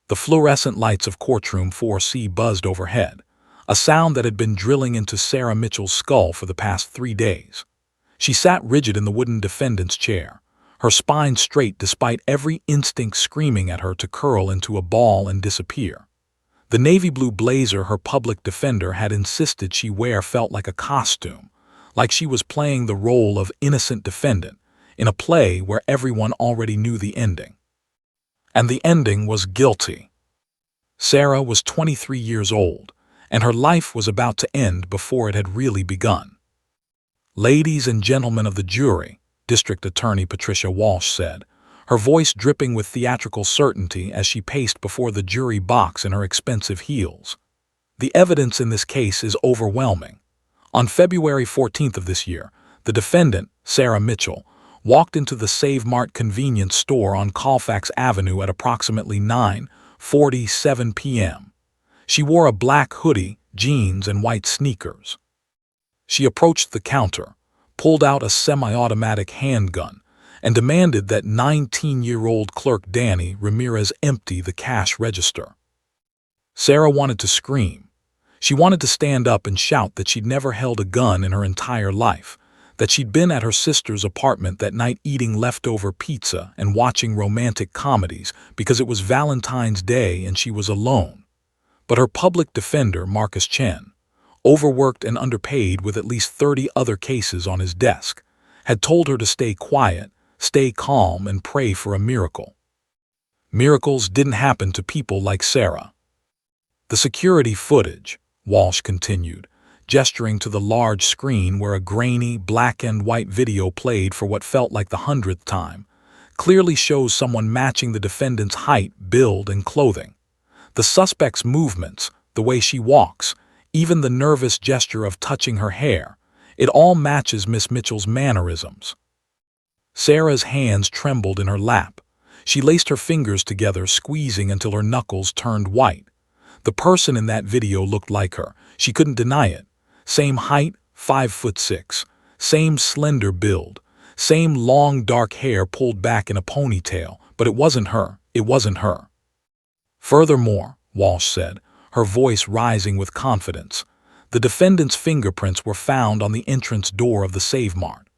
The fluorescent lights of courtroom 4C buzzed overhead, a sound that had been drilling into Sarah Mitchell's skull for the past 3 days. She sat rigid in the wooden defendant's chair, her spine straight despite every instinct screaming at her to curl into a ball and disappear. The navy blue blazer her public defender had insisted she wear felt like a costume, like she was playing the role of innocent defendant in a play where everyone already knew the ending. And the ending was guilty. Sarah was 23 years old, and her life was about to end before it had really begun. "Ladies and gentlemen of the jury," District Attorney Patricia Walsh said, her voice dripping with theatrical certainty as she paced before the jury box in her expensive heels. "The evidence in this case is overwhelming. On February 14th of this year, the defendant, Sarah Mitchell, walked into the Save Mart convenience store on Colfax Avenue at approximately 9:47 p.m. She wore a black hoodie, jeans, and white sneakers. She approached the counter, pulled out a semi-automatic handgun, and demanded that 19-year-old clerk Danny Ramirez empty the cash register. Sarah wanted to scream. She wanted to stand up and shout that she'd never held a gun in her entire life, that she'd been at her sister's apartment that night eating leftover pizza and watching romantic comedies because it was Valentine's Day and she was alone. But her public defender, Marcus Chen, overworked and underpaid with at least 30 other cases on his desk, had told her to stay quiet, stay calm, and pray for a miracle. Miracles didn't happen to people like Sarah. "The security footage," Walsh continued, gesturing to the large screen where a grainy black and white video played for what felt like the 100th time, clearly shows someone matching the defendant's height, build, and clothing. The suspect's movements, the way she walks, even the nervous gesture of touching her hair, it all matches Miss Mitchell's mannerisms. Sarah's hands trembled in her lap. She laced her fingers together, squeezing until her knuckles turned white. The person in that video looked like her. She couldn't deny it. Same height, 5'6", same slender build, same long dark hair pulled back in a ponytail, but it wasn't her. It wasn't her. "Furthermore," Walsh said, her voice rising with confidence, "the defendant's fingerprints were found on the entrance door of the Save Mart.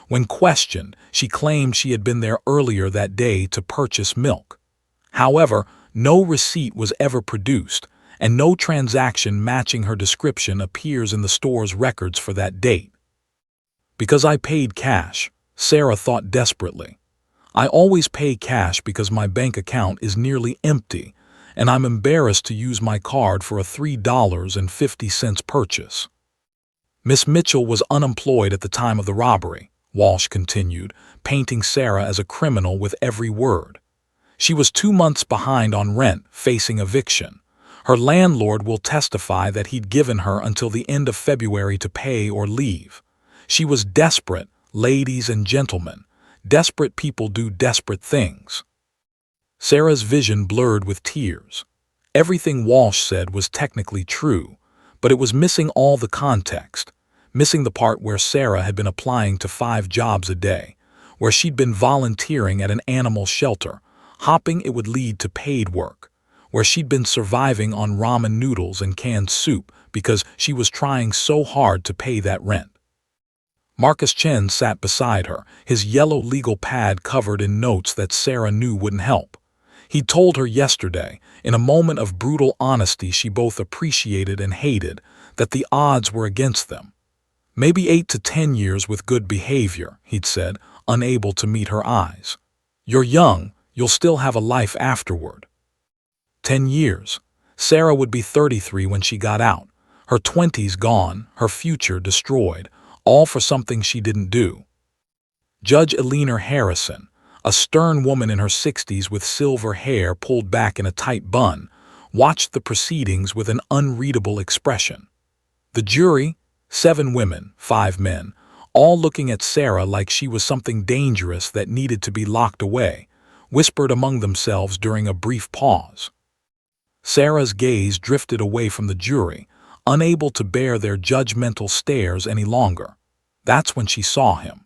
When questioned, she claimed she had been there earlier that day to purchase milk. However, no receipt was ever produced, and no transaction matching her description appears in the store's records for that date. Because I paid cash," Sarah thought desperately. "I always pay cash because my bank account is nearly empty, and I'm embarrassed to use my card for a $3.50 purchase." "Miss Mitchell was unemployed at the time of the robbery," Walsh continued, painting Sarah as a criminal with every word. "She was 2 months behind on rent, facing eviction. Her landlord will testify that he'd given her until the end of February to pay or leave. She was desperate, ladies and gentlemen. Desperate people do desperate things." Sarah's vision blurred with tears. Everything Walsh said was technically true, but it was missing all the context, missing the part where Sarah had been applying to 5 jobs a day, where she'd been volunteering at an animal shelter, hoping it would lead to paid work, where she'd been surviving on ramen noodles and canned soup because she was trying so hard to pay that rent. Marcus Chen sat beside her, his yellow legal pad covered in notes that Sarah knew wouldn't help. He'd told her yesterday, in a moment of brutal honesty she both appreciated and hated, that the odds were against them. "Maybe 8 to 10 years with good behavior," he'd said, unable to meet her eyes. "You're young, you'll still have a life afterward." 10 years. Sarah would be 33 when she got out, her 20s gone, her future destroyed, all for something she didn't do. Judge Eleanor Harrison, a stern woman in her 60s with silver hair pulled back in a tight bun, watched the proceedings with an unreadable expression. The jury, 7 women, 5 men, all looking at Sarah like she was something dangerous that needed to be locked away, whispered among themselves during a brief pause. Sarah's gaze drifted away from the jury, unable to bear their judgmental stares any longer. That's when she saw him.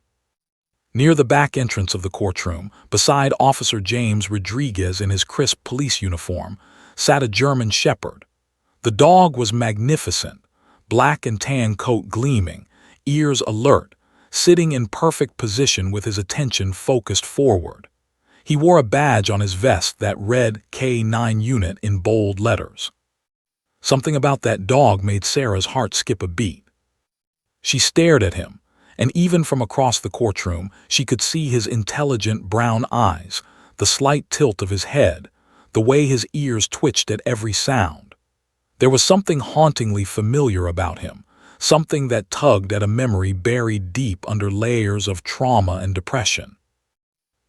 Near the back entrance of the courtroom, beside Officer James Rodriguez in his crisp police uniform, sat a German Shepherd. The dog was magnificent, black and tan coat gleaming, ears alert, sitting in perfect position with his attention focused forward. He wore a badge on his vest that read K9 Unit in bold letters. Something about that dog made Sarah's heart skip a beat. She stared at him, and even from across the courtroom, she could see his intelligent brown eyes, the slight tilt of his head, the way his ears twitched at every sound. There was something hauntingly familiar about him, something that tugged at a memory buried deep under layers of trauma and depression.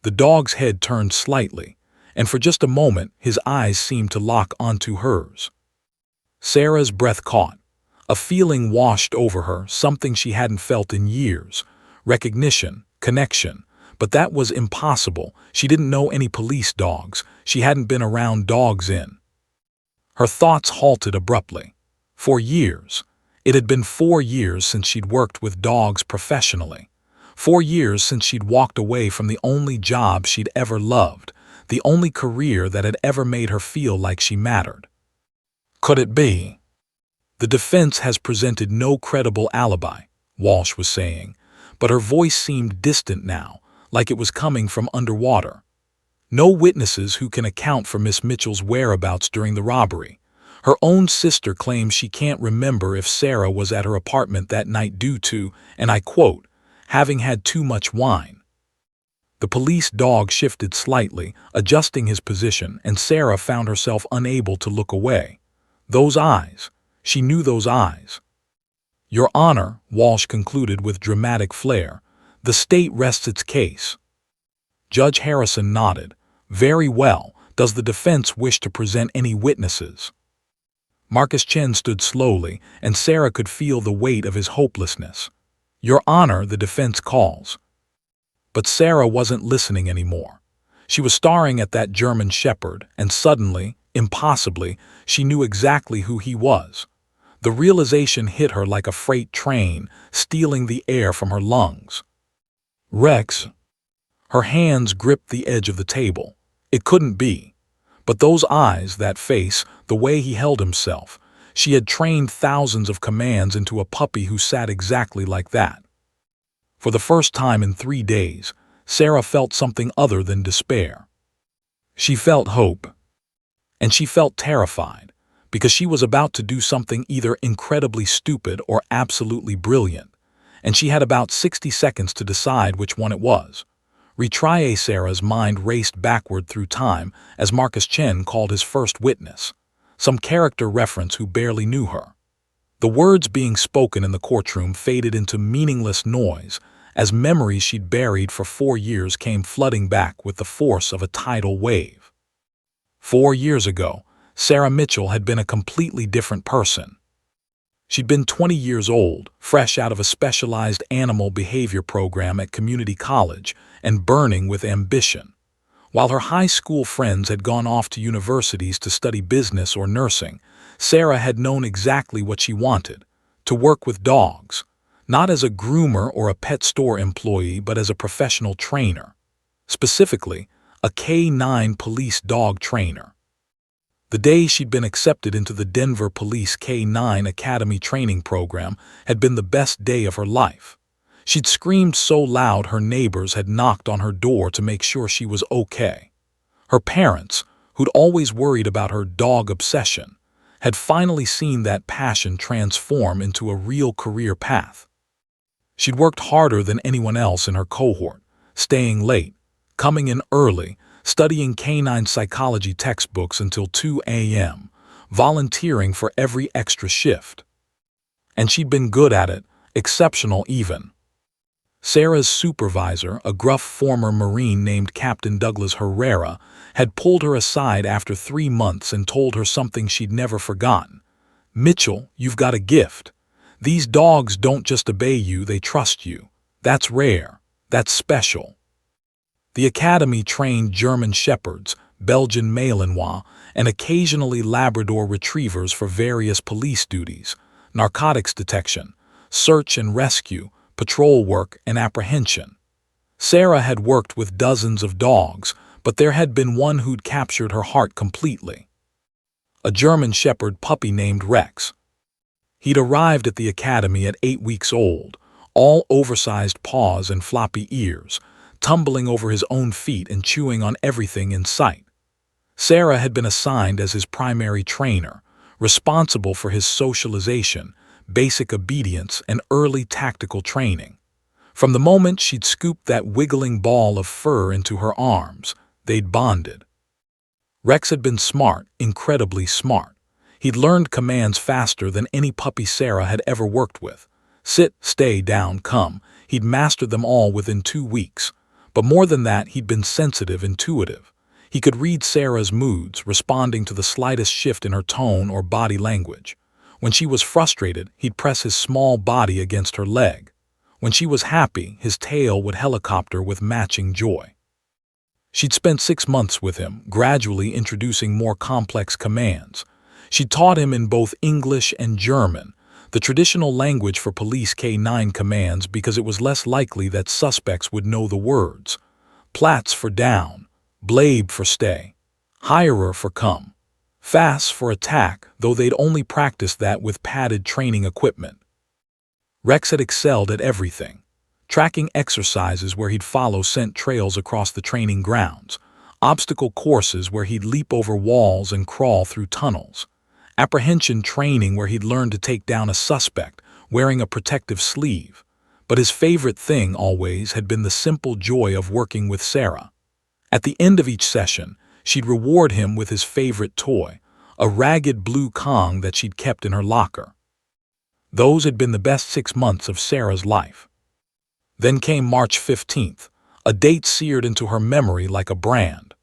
The dog's head turned slightly, and for just a moment his eyes seemed to lock onto hers. Sarah's breath caught. A feeling washed over her, something she hadn't felt in years. Recognition, connection. But that was impossible. She didn't know any police dogs. She hadn't been around dogs in. Her thoughts halted abruptly. For years. It had been 4 years since she'd worked with dogs professionally. 4 years since she'd walked away from the only job she'd ever loved, the only career that had ever made her feel like she mattered. Could it be? The defense has presented no credible alibi, Walsh was saying, but her voice seemed distant now, like it was coming from underwater. No witnesses who can account for Miss Mitchell's whereabouts during the robbery. Her own sister claims she can't remember if Sarah was at her apartment that night due to, and I quote, having had too much wine. The police dog shifted slightly, adjusting his position, and Sarah found herself unable to look away. Those eyes. She knew those eyes. Your Honor, Walsh concluded with dramatic flair, the state rests its case. Judge Harrison nodded. Very well. Does the defense wish to present any witnesses? Marcus Chen stood slowly, and Sarah could feel the weight of his hopelessness. Your Honor, the defense calls. But Sarah wasn't listening anymore. She was staring at that German Shepherd, and suddenly, impossibly, she knew exactly who he was. The realization hit her like a freight train, stealing the air from her lungs. Rex. Her hands gripped the edge of the table. It couldn't be. But those eyes, that face, the way he held himself, she had trained thousands of commands into a puppy who sat exactly like that. For the first time in 3 days, Sarah felt something other than despair. She felt hope. And she felt terrified, because she was about to do something either incredibly stupid or absolutely brilliant, and she had about 60 seconds to decide which one it was. Retrie Sarah's mind raced backward through time as Marcus Chen called his first witness, some character reference who barely knew her. The words being spoken in the courtroom faded into meaningless noise as memories she'd buried for 4 years came flooding back with the force of a tidal wave. 4 years ago, Sarah Mitchell had been a completely different person. She'd been 20 years old, fresh out of a specialized animal behavior program at community college, and burning with ambition. While her high school friends had gone off to universities to study business or nursing, Sarah had known exactly what she wanted: to work with dogs, not as a groomer or a pet store employee, but as a professional trainer. Specifically, a K9 police dog trainer. The day she'd been accepted into the Denver Police K9 Academy training program had been the best day of her life. She'd screamed so loud her neighbors had knocked on her door to make sure she was okay. Her parents, who'd always worried about her dog obsession, had finally seen that passion transform into a real career path. She'd worked harder than anyone else in her cohort, staying late, coming in early, studying canine psychology textbooks until 2 a.m., volunteering for every extra shift. And she'd been good at it, exceptional even. Sarah's supervisor, a gruff former Marine named Captain Douglas Herrera, had pulled her aside after 3 months and told her something she'd never forgotten. Mitchell, you've got a gift. These dogs don't just obey you, they trust you. That's rare. That's special. The academy trained German Shepherds, Belgian Malinois, and occasionally Labrador Retrievers for various police duties: narcotics detection, search and rescue, patrol work, and apprehension. Sarah had worked with dozens of dogs, but there had been one who'd captured her heart completely. A German Shepherd puppy named Rex. He'd arrived at the academy at 8 weeks old, all oversized paws and floppy ears, tumbling over his own feet and chewing on everything in sight. Sarah had been assigned as his primary trainer, responsible for his socialization, basic obedience, and early tactical training. From the moment she'd scooped that wiggling ball of fur into her arms, they'd bonded. Rex had been smart, incredibly smart. He'd learned commands faster than any puppy Sarah had ever worked with. Sit, stay, down, come. He'd mastered them all within 2 weeks. But more than that, he'd been sensitive, intuitive. He could read Sarah's moods, responding to the slightest shift in her tone or body language. When she was frustrated, he'd press his small body against her leg. When she was happy, his tail would helicopter with matching joy. She'd spent 6 months with him, gradually introducing more complex commands. She taught him in both English and German, the traditional language for police K-9 commands, because it was less likely that suspects would know the words. Platz for down, Bleib for stay, Heirer for come, Fass for attack, though they'd only practiced that with padded training equipment. Rex had excelled at everything. Tracking exercises where he'd follow scent trails across the training grounds, obstacle courses where he'd leap over walls and crawl through tunnels, apprehension training where he'd learn to take down a suspect wearing a protective sleeve. But his favorite thing always had been the simple joy of working with Sarah. At the end of each session, she'd reward him with his favorite toy, a ragged blue Kong that she'd kept in her locker. Those had been the best 6 months of Sarah's life. Then came March 15th, a date seared into her memory like a brand.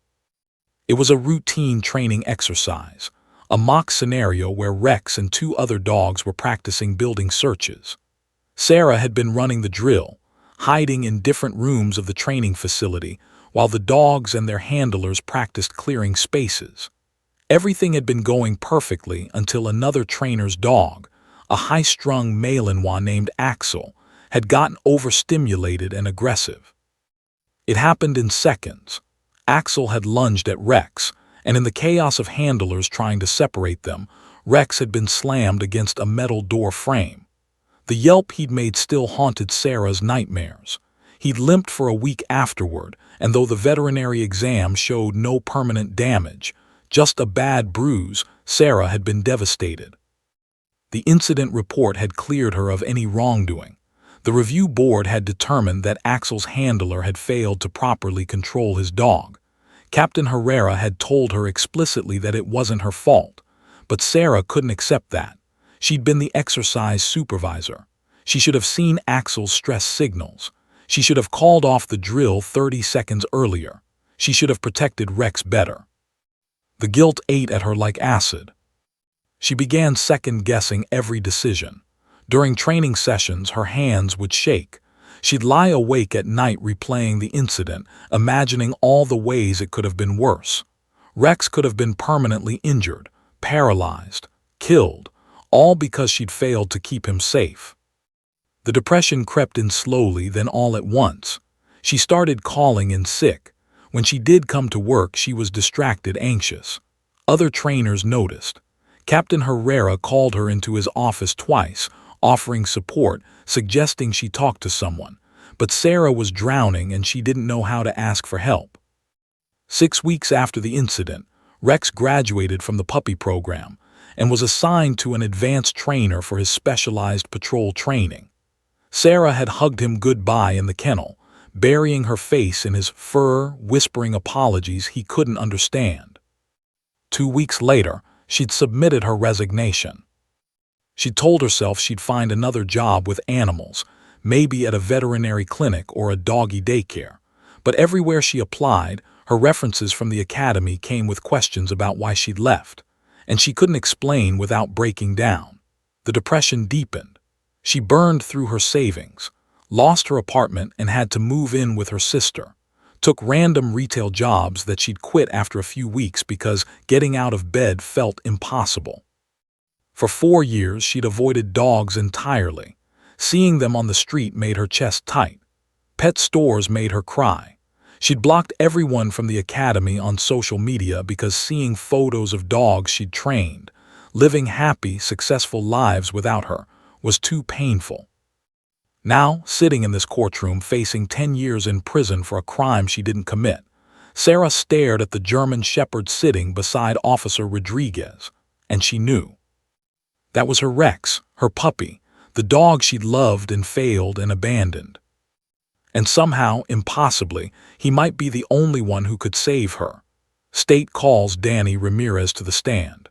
It was a routine training exercise, a mock scenario where Rex and 2 other dogs were practicing building searches. Sarah had been running the drill, hiding in different rooms of the training facility, while the dogs and their handlers practiced clearing spaces. Everything had been going perfectly until another trainer's dog, a high-strung Malinois named Axel, had gotten overstimulated and aggressive. It happened in seconds. Axel had lunged at Rex, and in the chaos of handlers trying to separate them, Rex had been slammed against a metal door frame. The yelp he'd made still haunted Sarah's nightmares. He'd limped for a week afterward, and though the veterinary exam showed no permanent damage, just a bad bruise, Sarah had been devastated. The incident report had cleared her of any wrongdoing. The review board had determined that Axel's handler had failed to properly control his dog. Captain Herrera had told her explicitly that it wasn't her fault, but Sarah couldn't accept that. She'd been the exercise supervisor. She should have seen Axel's stress signals. She should have called off the drill 30 seconds earlier. She should have protected Rex better. The guilt ate at her like acid. She began second-guessing every decision. During training sessions, her hands would shake. She'd lie awake at night replaying the incident, imagining all the ways it could have been worse. Rex could have been permanently injured, paralyzed, killed, all because she'd failed to keep him safe. The depression crept in slowly, then all at once. She started calling in sick. When she did come to work, she was distracted, anxious. Other trainers noticed. Captain Herrera called her into his office twice, offering support, suggesting she talk to someone. But Sarah was drowning and she didn't know how to ask for help. 6 weeks after the incident, Rex graduated from the puppy program and was assigned to an advanced trainer for his specialized patrol training. Sarah had hugged him goodbye in the kennel, burying her face in his fur, whispering apologies he couldn't understand. 2 weeks later, she'd submitted her resignation. She told herself she'd find another job with animals, maybe at a veterinary clinic or a doggy daycare. But everywhere she applied, her references from the academy came with questions about why she'd left, and she couldn't explain without breaking down. The depression deepened. She burned through her savings, lost her apartment and had to move in with her sister, took random retail jobs that she'd quit after a few weeks because getting out of bed felt impossible. For 4 years, she'd avoided dogs entirely. Seeing them on the street made her chest tight. Pet stores made her cry. She'd blocked everyone from the academy on social media because seeing photos of dogs she'd trained, living happy, successful lives without her, was too painful. Now, sitting in this courtroom facing 10 years in prison for a crime she didn't commit, Sarah stared at the German Shepherd sitting beside Officer Rodriguez, and she knew. That was her Rex, her puppy, the dog she'd loved and failed and abandoned. And somehow, impossibly, he might be the only one who could save her. State calls Danny Ramirez to the stand.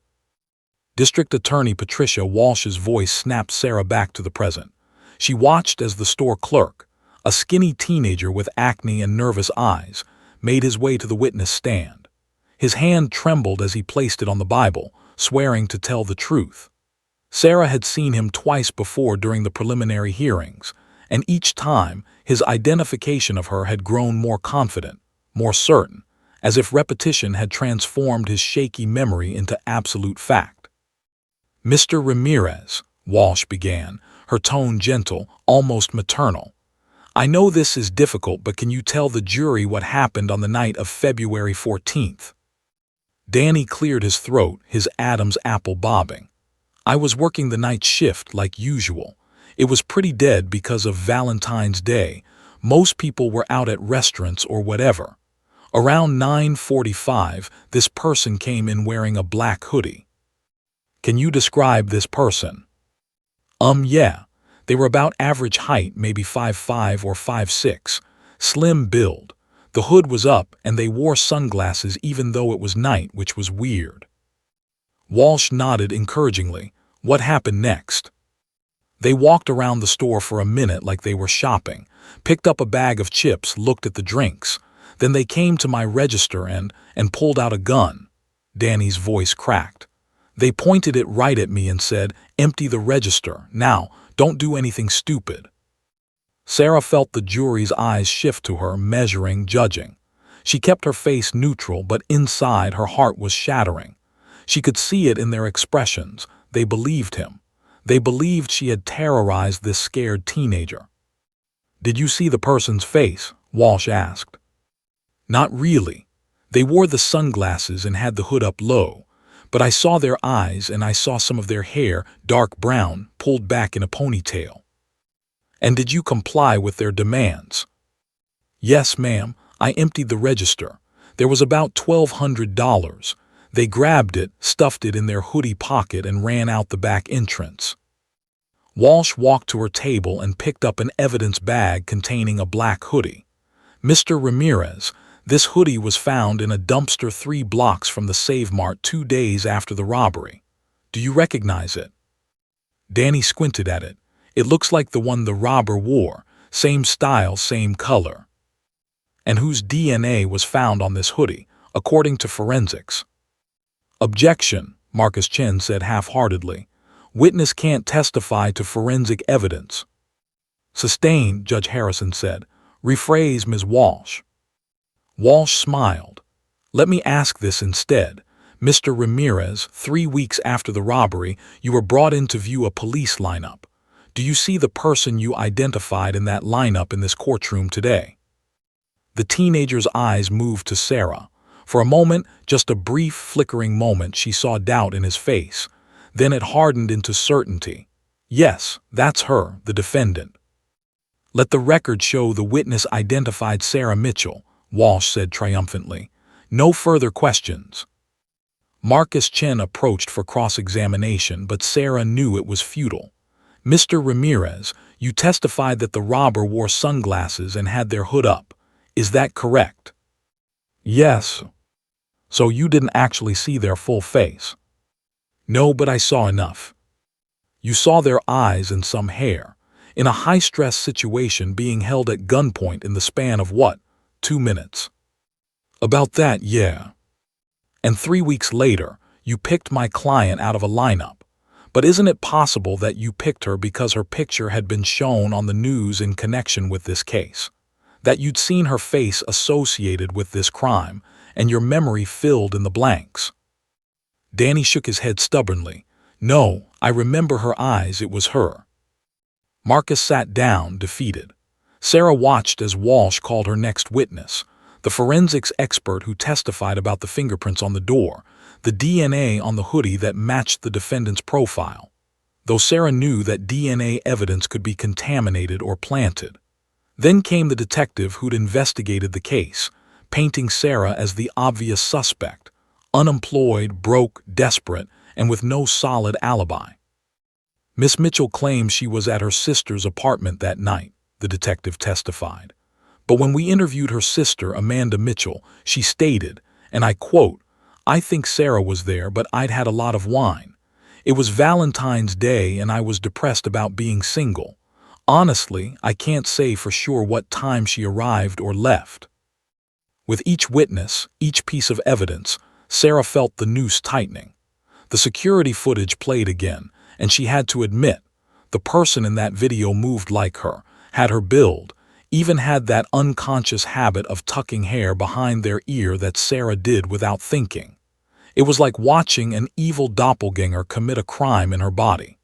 District Attorney Patricia Walsh's voice snapped Sarah back to the present. She watched as the store clerk, a skinny teenager with acne and nervous eyes, made his way to the witness stand. His hand trembled as he placed it on the Bible, swearing to tell the truth. Sarah had seen him twice before during the preliminary hearings, and each time his identification of her had grown more confident, more certain, as if repetition had transformed his shaky memory into absolute fact. "Mr. Ramirez," Walsh began, her tone gentle, almost maternal. "I know this is difficult, but can you tell the jury what happened on the night of February 14th? Danny cleared his throat, his Adam's apple bobbing. "I was working the night shift like usual. It was pretty dead because of Valentine's Day. Most people were out at restaurants or whatever. Around 9:45, this person came in wearing a black hoodie." "Can you describe this person?" Yeah. They were about average height, maybe 5'5" or 5'6", slim build. The hood was up and they wore sunglasses even though it was night, which was weird." Walsh nodded encouragingly. "What happened next?" "They walked around the store for a minute like they were shopping, picked up a bag of chips, looked at the drinks. Then they came to my register and pulled out a gun." Danny's voice cracked. "They pointed it right at me and said, 'Empty the register. Now, don't do anything stupid.'" Sarah felt the jury's eyes shift to her, measuring, judging. She kept her face neutral, but inside her heart was shattering. She could see it in their expressions. They believed him. They believed she had terrorized this scared teenager. "Did you see the person's face?" Walsh asked. "Not really. They wore the sunglasses and had the hood up low. But I saw their eyes and I saw some of their hair, dark brown, pulled back in a ponytail." "And did you comply with their demands?" "Yes, ma'am. I emptied the register. There was about $1,200. They grabbed it, stuffed it in their hoodie pocket and ran out the back entrance." Walsh walked to her table and picked up an evidence bag containing a black hoodie. "Mr. Ramirez, this hoodie was found in a dumpster 3 blocks from the Save Mart 2 days after the robbery. Do you recognize it?" Danny squinted at it. "It looks like the one the robber wore, same style, same color." "And whose DNA was found on this hoodie, according to forensics?" "Objection," Marcus Chen said half-heartedly. "Witness can't testify to forensic evidence." "Sustained," Judge Harrison said. "Rephrase, Ms. Walsh." Walsh smiled. "Let me ask this instead. Mr. Ramirez, 3 weeks after the robbery, you were brought in to view a police lineup. Do you see the person you identified in that lineup in this courtroom today?" The teenager's eyes moved to Sarah. For a moment, just a brief, flickering moment, she saw doubt in his face. Then it hardened into certainty. "Yes, that's her, the defendant." "Let the record show the witness identified Sarah Mitchell," Walsh said triumphantly. "No further questions." Marcus Chen approached for cross-examination, but Sarah knew it was futile. "Mr. Ramirez, you testified that the robber wore sunglasses and had their hood up. Is that correct?" "Yes." "So you didn't actually see their full face?" "No, but I saw enough." "You saw their eyes and some hair, in a high-stress situation being held at gunpoint in the span of what, 2 minutes?" "About that, yeah." "And 3 weeks later, you picked my client out of a lineup. But isn't it possible that you picked her because her picture had been shown on the news in connection with this case? That you'd seen her face associated with this crime, and your memory filled in the blanks?" Danny shook his head stubbornly. "No, I remember her eyes, it was her." Marcus sat down, defeated. Sarah watched as Walsh called her next witness, the forensics expert who testified about the fingerprints on the door, the DNA on the hoodie that matched the defendant's profile, though Sarah knew that DNA evidence could be contaminated or planted. Then came the detective who'd investigated the case, painting Sarah as the obvious suspect, unemployed, broke, desperate, and with no solid alibi. Miss Mitchell claims she was at her sister's apartment that night, the detective testified. But when we interviewed her sister, Amanda Mitchell, she stated, and I quote, "I think Sarah was there, but I'd had a lot of wine. It was Valentine's Day and I was depressed about being single. Honestly, I can't say for sure what time she arrived or left." With each witness, each piece of evidence, Sarah felt the noose tightening. The security footage played again, and she had to admit, the person in that video moved like her, had her build, even had that unconscious habit of tucking hair behind their ear that Sarah did without thinking. It was like watching an evil doppelganger commit a crime in her body.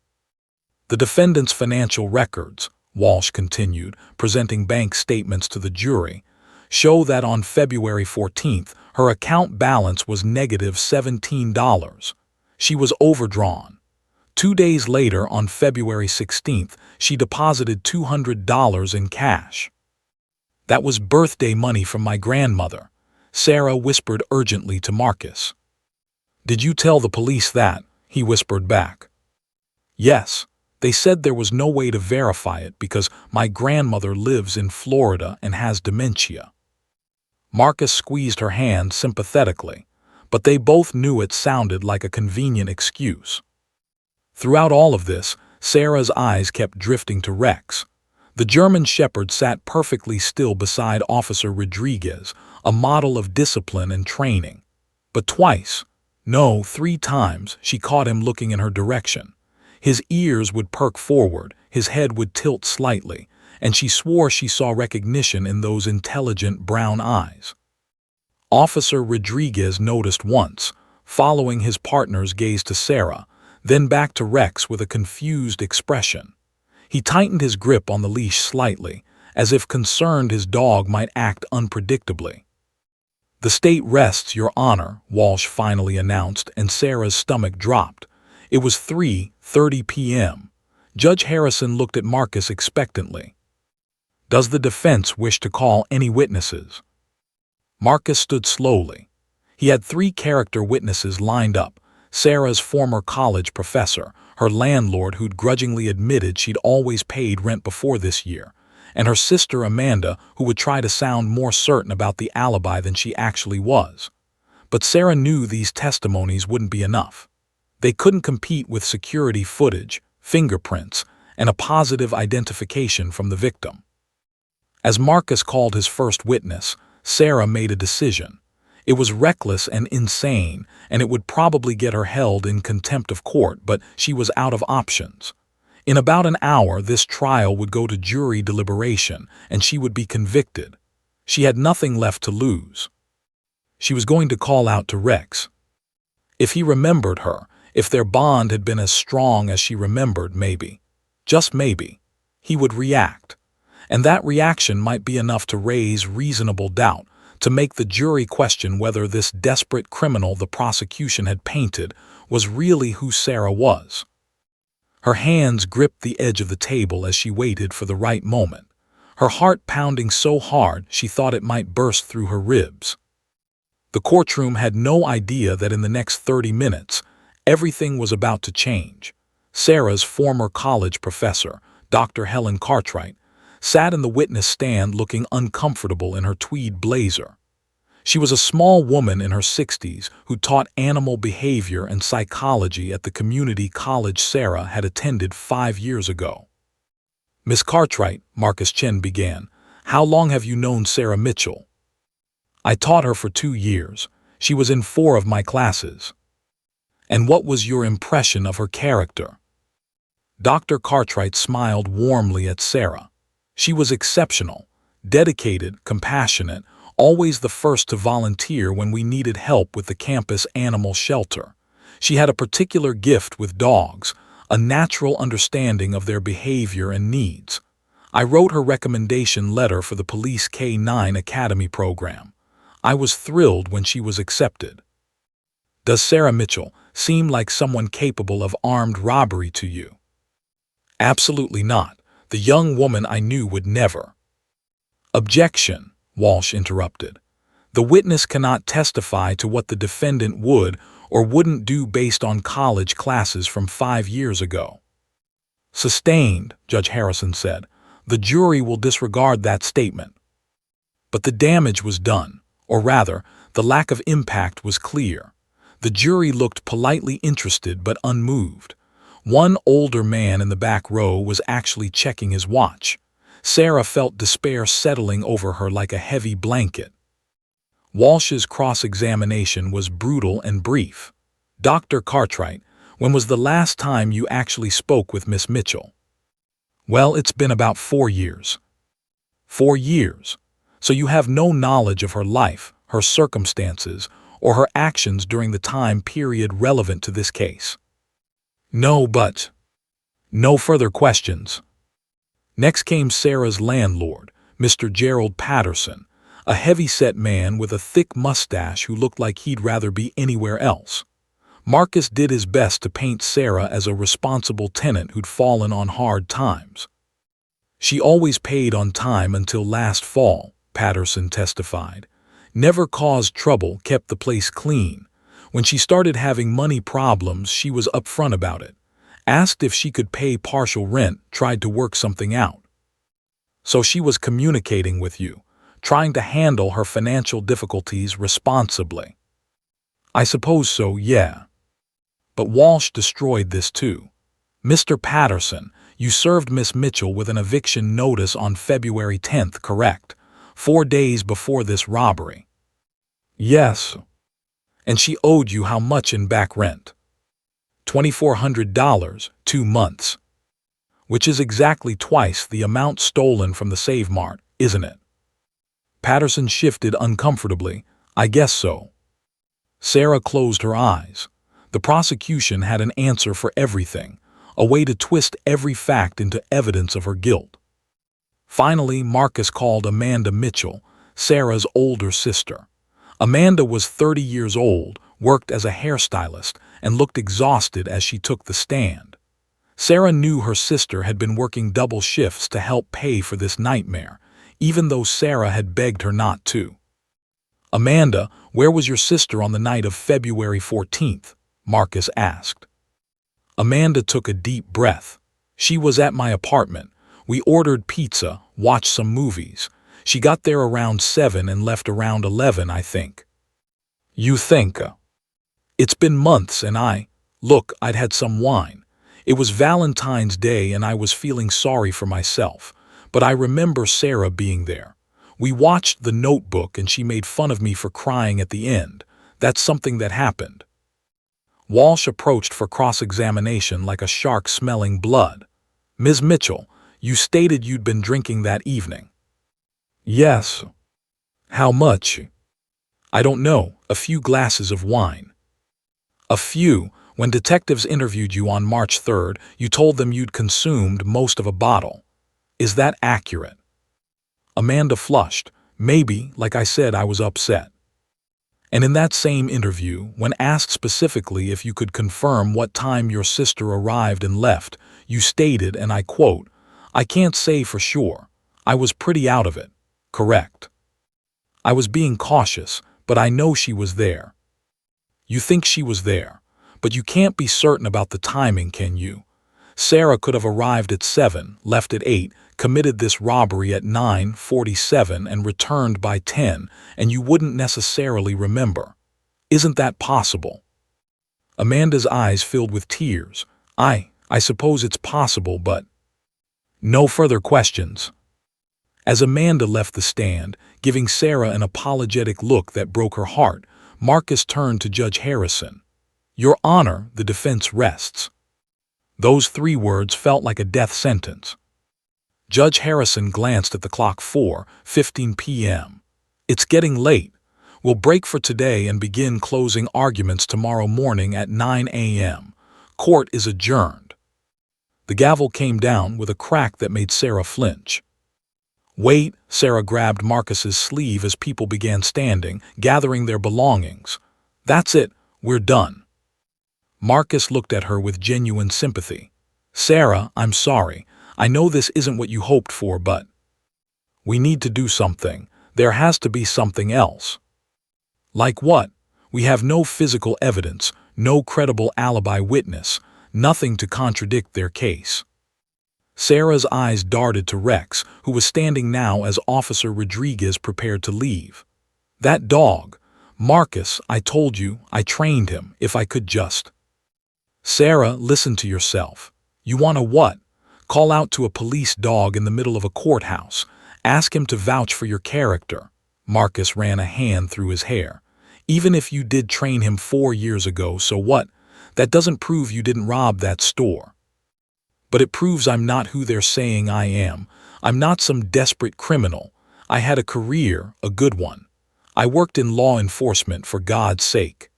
The defendant's financial records, Walsh continued, presenting bank statements to the jury, show that on February 14th, her account balance was negative $17. She was overdrawn. 2 days later, on February 16th, she deposited $200 in cash. "That was birthday money from my grandmother," Sarah whispered urgently to Marcus. "Did you tell the police that?" he whispered back. "Yes. They said there was no way to verify it because my grandmother lives in Florida and has dementia." Marcus squeezed her hand sympathetically, but they both knew it sounded like a convenient excuse. Throughout all of this, Sarah's eyes kept drifting to Rex. The German Shepherd sat perfectly still beside Officer Rodriguez, a model of discipline and training. But twice, no, 3 times, she caught him looking in her direction. His ears would perk forward, his head would tilt slightly, and she swore she saw recognition in those intelligent brown eyes. Officer Rodriguez noticed once, following his partner's gaze to Sarah, then back to Rex with a confused expression. He tightened his grip on the leash slightly, as if concerned his dog might act unpredictably. "The state rests, Your Honor," Walsh finally announced, and Sarah's stomach dropped. It was 3:30 p.m. Judge Harrison looked at Marcus expectantly. "Does the defense wish to call any witnesses?" Marcus stood slowly. He had 3 character witnesses lined up: Sarah's former college professor, her landlord who'd grudgingly admitted she'd always paid rent before this year, and her sister Amanda, who would try to sound more certain about the alibi than she actually was. But Sarah knew these testimonies wouldn't be enough. They couldn't compete with security footage, fingerprints, and a positive identification from the victim. As Marcus called his first witness, Sarah made a decision. It was reckless and insane, and it would probably get her held in contempt of court, but she was out of options. In about an hour, this trial would go to jury deliberation, and she would be convicted. She had nothing left to lose. She was going to call out to Rex. If he remembered her, if their bond had been as strong as she remembered, maybe, just maybe, he would react. And that reaction might be enough to raise reasonable doubt, to make the jury question whether this desperate criminal the prosecution had painted was really who Sarah was. Her hands gripped the edge of the table as she waited for the right moment, her heart pounding so hard she thought it might burst through her ribs. The courtroom had no idea that in the next 30 minutes, everything was about to change. Sarah's former college professor, Dr. Helen Cartwright, sat in the witness stand looking uncomfortable in her tweed blazer. She was a small woman in her 60s who taught animal behavior and psychology at the community college Sarah had attended 5 years ago. "Miss Cartwright," Marcus Chen began, "how long have you known Sarah Mitchell?" "I taught her for 2 years. She was in 4 of my classes." "And what was your impression of her character?" Dr. Cartwright smiled warmly at Sarah. She was exceptional, dedicated, compassionate, always the first to volunteer when we needed help with the campus animal shelter. She had a particular gift with dogs, a natural understanding of their behavior and needs. I wrote her recommendation letter for the Police K-9 Academy program. I was thrilled when she was accepted. Does Sarah Mitchell seem like someone capable of armed robbery to you? Absolutely not. The young woman I knew would never. Objection, Walsh interrupted. The witness cannot testify to what the defendant would or wouldn't do based on college classes from 5 years ago. Sustained, Judge Harrison said. The jury will disregard that statement. But the damage was done, or rather, the lack of impact was clear. The jury looked politely interested but unmoved. One older man in the back row was actually checking his watch. Sarah felt despair settling over her like a heavy blanket. Walsh's cross-examination was brutal and brief. Dr. Cartwright, when was the last time you actually spoke with Miss Mitchell? Well, it's been about 4 years. 4 years. So you have no knowledge of her life, her circumstances, or her actions during the time period relevant to this case. No, but no further questions. Next came Sarah's landlord, Mr. Gerald Patterson, a heavy-set man with a thick mustache who looked like he'd rather be anywhere else. Marcus did his best to paint Sarah as a responsible tenant who'd fallen on hard times. She always paid on time until last fall, Patterson testified. Never caused trouble, kept the place clean. When she started having money problems, she was upfront about it. Asked if she could pay partial rent, tried to work something out. So she was communicating with you, trying to handle her financial difficulties responsibly. I suppose so, yeah. But Walsh destroyed this too. Mr. Patterson, you served Miss Mitchell with an eviction notice on February 10th, correct? 4 days before this robbery. Yes. And she owed you how much in back rent? $2,400, 2 months. Which is exactly twice the amount stolen from the Save Mart, isn't it? Patterson shifted uncomfortably. I guess so. Sarah closed her eyes. The prosecution had an answer for everything, a way to twist every fact into evidence of her guilt. Finally, Marcus called Amanda Mitchell, Sarah's older sister. Amanda was 30 years old, worked as a hairstylist, and looked exhausted as she took the stand. Sarah knew her sister had been working double shifts to help pay for this nightmare, even though Sarah had begged her not to. Amanda, where was your sister on the night of February 14th? Marcus asked. Amanda took a deep breath. She was at my apartment. We ordered pizza, watched some movies. She got there around 7 and left around 11, I think. You think? It's been months and look, I'd had some wine. It was Valentine's Day and I was feeling sorry for myself, but I remember Sarah being there. We watched The Notebook and she made fun of me for crying at the end. That's something that happened. Walsh approached for cross-examination like a shark smelling blood. Ms. Mitchell, you stated you'd been drinking that evening. Yes. How much? I don't know, a few glasses of wine. A few. When detectives interviewed you on March 3rd, you told them you'd consumed most of a bottle. Is that accurate? Amanda flushed. Maybe, like I said, I was upset. And in that same interview, when asked specifically if you could confirm what time your sister arrived and left, you stated, and I quote, I can't say for sure. I was pretty out of it. Correct. I was being cautious, but I know she was there. You think she was there, but you can't be certain about the timing, can you? Sarah could have arrived at 7, left at 8, committed this robbery at 9:47 and returned by 10, and you wouldn't necessarily remember. Isn't that possible? Amanda's eyes filled with tears. I suppose it's possible, but... No further questions. As Amanda left the stand, giving Sarah an apologetic look that broke her heart, Marcus turned to Judge Harrison. Your Honor, the defense rests. Those 3 words felt like a death sentence. Judge Harrison glanced at the clock. 4:15 p.m. It's getting late. We'll break for today and begin closing arguments tomorrow morning at 9 a.m. Court is adjourned. The gavel came down with a crack that made Sarah flinch. Wait, Sarah grabbed Marcus's sleeve as people began standing, gathering their belongings. That's it, we're done. Marcus looked at her with genuine sympathy. Sarah, I'm sorry. I know this isn't what you hoped for, but we need to do something. There has to be something else. Like what? We have no physical evidence, no credible alibi witness, nothing to contradict their case. Sarah's eyes darted to Rex, who was standing now as Officer Rodriguez prepared to leave. That dog. Marcus, I told you, I trained him, if I could just. Sarah, listen to yourself. You want to what? Call out to a police dog in the middle of a courthouse. Ask him to vouch for your character. Marcus ran a hand through his hair. Even if you did train him 4 years ago, so what? That doesn't prove you didn't rob that store. But it proves I'm not who they're saying I am. I'm not some desperate criminal. I had a career, a good one. I worked in law enforcement, for God's sake.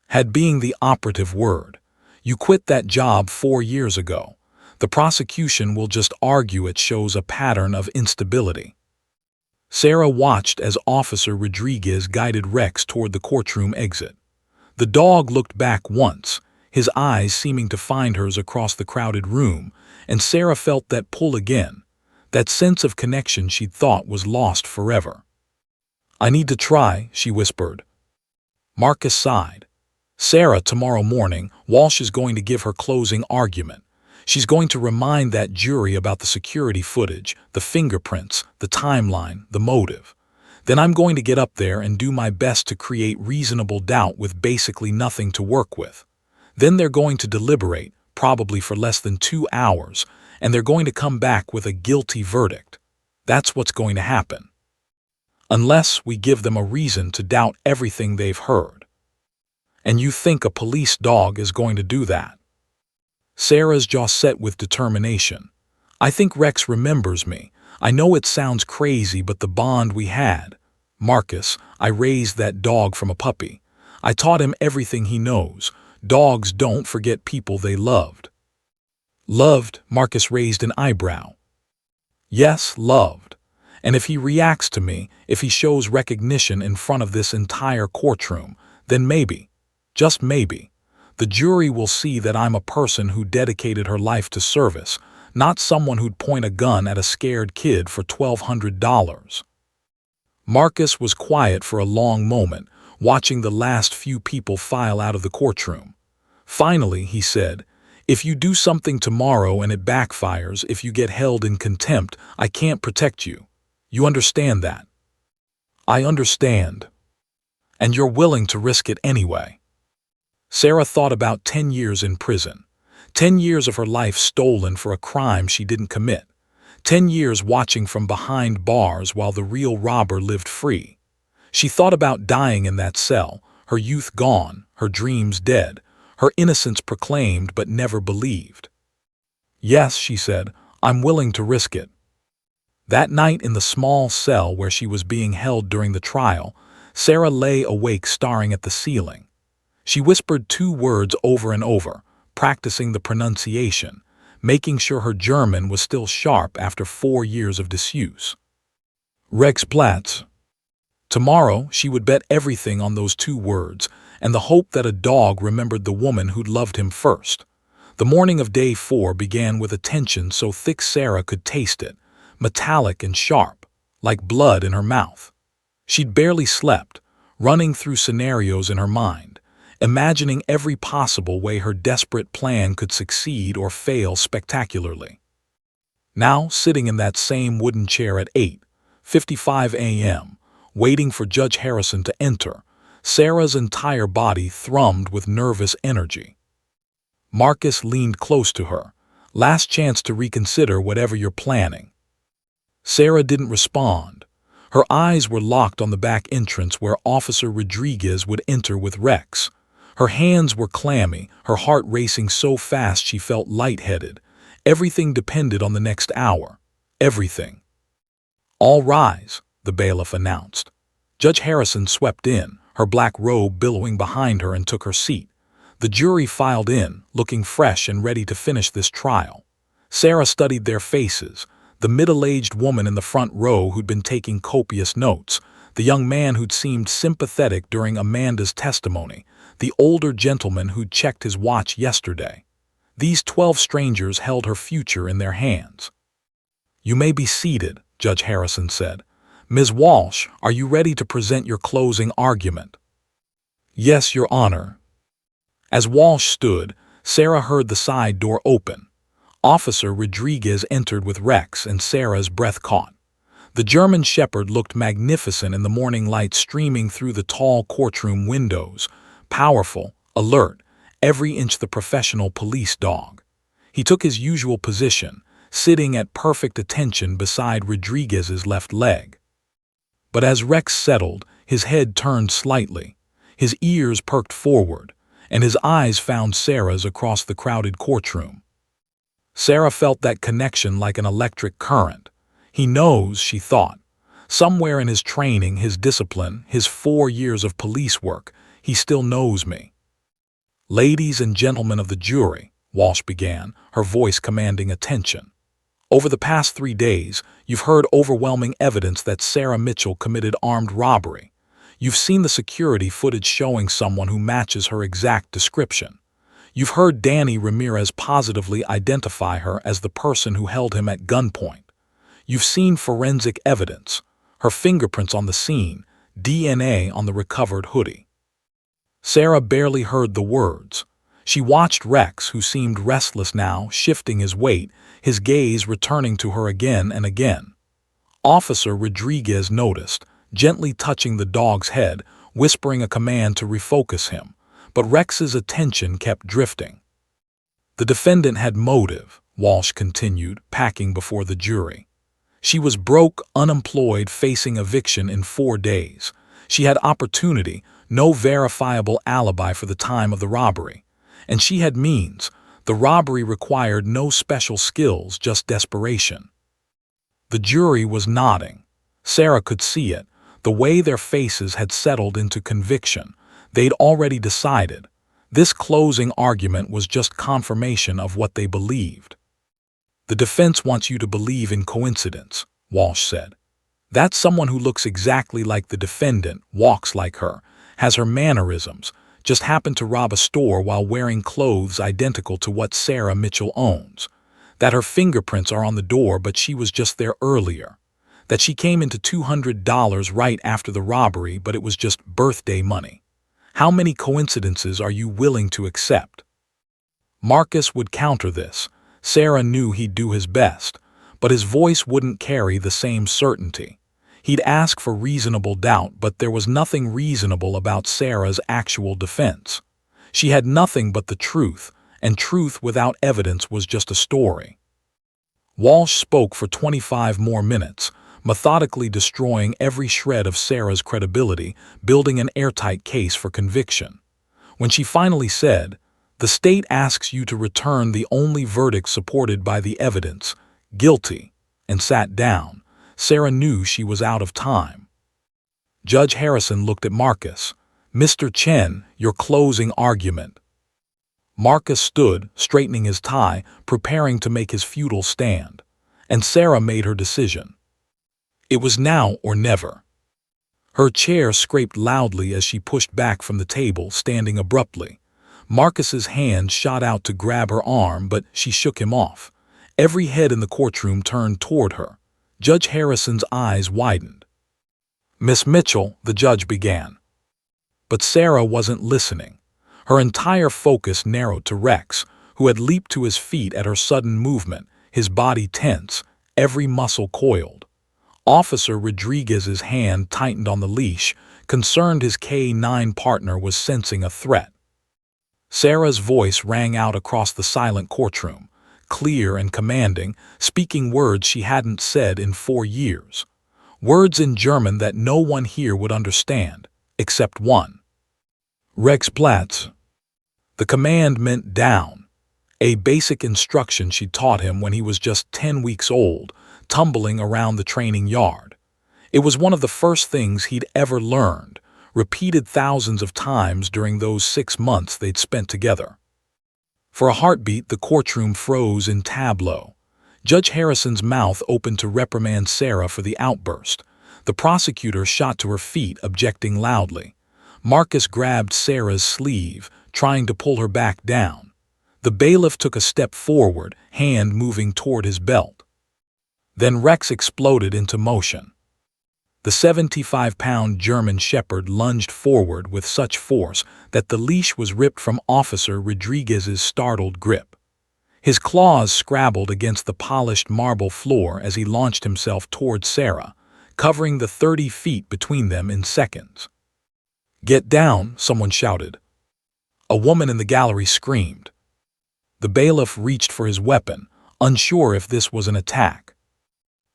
Had being the operative word. You quit that job 4 years ago. The prosecution will just argue it shows a pattern of instability. Sarah watched as Officer Rodriguez guided Rex toward the courtroom exit. The dog looked back once, his eyes seeming to find hers across the crowded room, and Sarah felt that pull again, that sense of connection she'd thought was lost forever. I need to try, she whispered. Marcus sighed. Sarah, tomorrow morning, Walsh is going to give her closing argument. She's going to remind that jury about the security footage, the fingerprints, the timeline, the motive. Then I'm going to get up there and do my best to create reasonable doubt with basically nothing to work with. Then they're going to deliberate, probably for less than 2 hours, and they're going to come back with a guilty verdict. That's what's going to happen. Unless we give them a reason to doubt everything they've heard. And you think a police dog is going to do that? Sarah's jaw set with determination. I think Rex remembers me. I know it sounds crazy, but the bond we had. Marcus, I raised that dog from a puppy. I taught him everything he knows. Dogs don't forget people they loved. Loved? Marcus raised an eyebrow. Yes, loved. And if he reacts to me, if he shows recognition in front of this entire courtroom, then maybe, just maybe, the jury will see that I'm a person who dedicated her life to service, not someone who'd point a gun at a scared kid for $1,200. Marcus was quiet for a long moment, watching the last few people file out of the courtroom. Finally, he said, if you do something tomorrow and it backfires, if you get held in contempt, I can't protect you. You understand that? I understand. And you're willing to risk it anyway. Sarah thought about 10 years in prison. 10 years of her life stolen for a crime she didn't commit. 10 years watching from behind bars while the real robber lived free. She thought about dying in that cell, her youth gone, her dreams dead, her innocence proclaimed but never believed. Yes, she said, I'm willing to risk it. That night in the small cell where she was being held during the trial, Sarah lay awake staring at the ceiling. She whispered 2 words over and over, practicing the pronunciation, making sure her German was still sharp after 4 years of disuse. Rexplatz. Tomorrow, she would bet everything on those 2 words, and the hope that a dog remembered the woman who'd loved him first. The morning of day 4 began with a tension so thick Sarah could taste it, metallic and sharp, like blood in her mouth. She'd barely slept, running through scenarios in her mind, imagining every possible way her desperate plan could succeed or fail spectacularly. Now, sitting in that same wooden chair at 8:55 a.m., waiting for Judge Harrison to enter, Sarah's entire body thrummed with nervous energy. Marcus leaned close to her. Last chance to reconsider whatever you're planning. Sarah didn't respond. Her eyes were locked on the back entrance where Officer Rodriguez would enter with Rex. Her hands were clammy, her heart racing so fast she felt lightheaded. Everything depended on the next hour. Everything. All rise, the bailiff announced. Judge Harrison swept in, her black robe billowing behind her, and took her seat. The jury filed in, looking fresh and ready to finish this trial. Sarah studied their faces, the middle-aged woman in the front row who'd been taking copious notes, the young man who'd seemed sympathetic during Amanda's testimony, the older gentleman who'd checked his watch yesterday. These 12 strangers held her future in their hands. "You may be seated," Judge Harrison said. "Ms. Walsh, are you ready to present your closing argument?" "Yes, Your Honor." As Walsh stood, Sarah heard the side door open. Officer Rodriguez entered with Rex, and Sarah's breath caught. The German Shepherd looked magnificent in the morning light streaming through the tall courtroom windows, powerful, alert, every inch the professional police dog. He took his usual position, sitting at perfect attention beside Rodriguez's left leg. But as Rex settled, his head turned slightly, his ears perked forward, and his eyes found Sarah's across the crowded courtroom. Sarah felt that connection like an electric current. He knows, she thought. Somewhere in his training, his discipline, his 4 years of police work, he still knows me. "Ladies and gentlemen of the jury," Walsh began, her voice commanding attention. "Over the past 3 days, you've heard overwhelming evidence that Sarah Mitchell committed armed robbery. You've seen the security footage showing someone who matches her exact description. You've heard Danny Ramirez positively identify her as the person who held him at gunpoint. You've seen forensic evidence, her fingerprints on the scene, DNA on the recovered hoodie." Sarah barely heard the words. She watched Rex, who seemed restless now, shifting his weight, his gaze returning to her again and again. Officer Rodriguez noticed, gently touching the dog's head, whispering a command to refocus him, but Rex's attention kept drifting. "The defendant had motive," Walsh continued, packing before the jury. "She was broke, unemployed, facing eviction in 4 days. She had opportunity, no verifiable alibi for the time of the robbery. And she had means. The robbery required no special skills, just desperation." The jury was nodding. Sarah could see it, the way their faces had settled into conviction. They'd already decided. This closing argument was just confirmation of what they believed. "The defense wants you to believe in coincidence," Walsh said. "That's someone who looks exactly like the defendant, walks like her, has her mannerisms, just happened to rob a store while wearing clothes identical to what Sarah Mitchell owns. That her fingerprints are on the door but she was just there earlier. That she came into $200 right after the robbery but it was just birthday money. How many coincidences are you willing to accept?" Marcus would counter this. Sarah knew he'd do his best, but his voice wouldn't carry the same certainty. He'd ask for reasonable doubt, but there was nothing reasonable about Sarah's actual defense. She had nothing but the truth, and truth without evidence was just a story. Walsh spoke for 25 more minutes, methodically destroying every shred of Sarah's credibility, building an airtight case for conviction. When she finally said, "The state asks you to return the only verdict supported by the evidence, guilty," and sat down, Sarah knew she was out of time. Judge Harrison looked at Marcus. "Mr. Chen, your closing argument." Marcus stood, straightening his tie, preparing to make his futile stand. And Sarah made her decision. It was now or never. Her chair scraped loudly as she pushed back from the table, standing abruptly. Marcus's hand shot out to grab her arm, but she shook him off. Every head in the courtroom turned toward her. Judge Harrison's eyes widened. "Miss Mitchell," the judge began. But Sarah wasn't listening. Her entire focus narrowed to Rex, who had leaped to his feet at her sudden movement, his body tense, every muscle coiled. Officer Rodriguez's hand tightened on the leash, concerned his K-9 partner was sensing a threat. Sarah's voice rang out across the silent courtroom, clear and commanding, speaking words she hadn't said in 4 years. Words in German that no one here would understand, except one. "Rex Platz." The command meant down, a basic instruction she taught him when he was just 10 weeks old, tumbling around the training yard. It was one of the first things he'd ever learned, repeated thousands of times during those 6 months they'd spent together. For a heartbeat, the courtroom froze in tableau. Judge Harrison's mouth opened to reprimand Sarah for the outburst. The prosecutor shot to her feet, objecting loudly. Marcus grabbed Sarah's sleeve, trying to pull her back down. The bailiff took a step forward, hand moving toward his belt. Then Rex exploded into motion. The 75-pound German Shepherd lunged forward with such force that the leash was ripped from Officer Rodriguez's startled grip. His claws scrabbled against the polished marble floor as he launched himself toward Sarah, covering the 30 feet between them in seconds. "Get down," someone shouted. A woman in the gallery screamed. The bailiff reached for his weapon, unsure if this was an attack.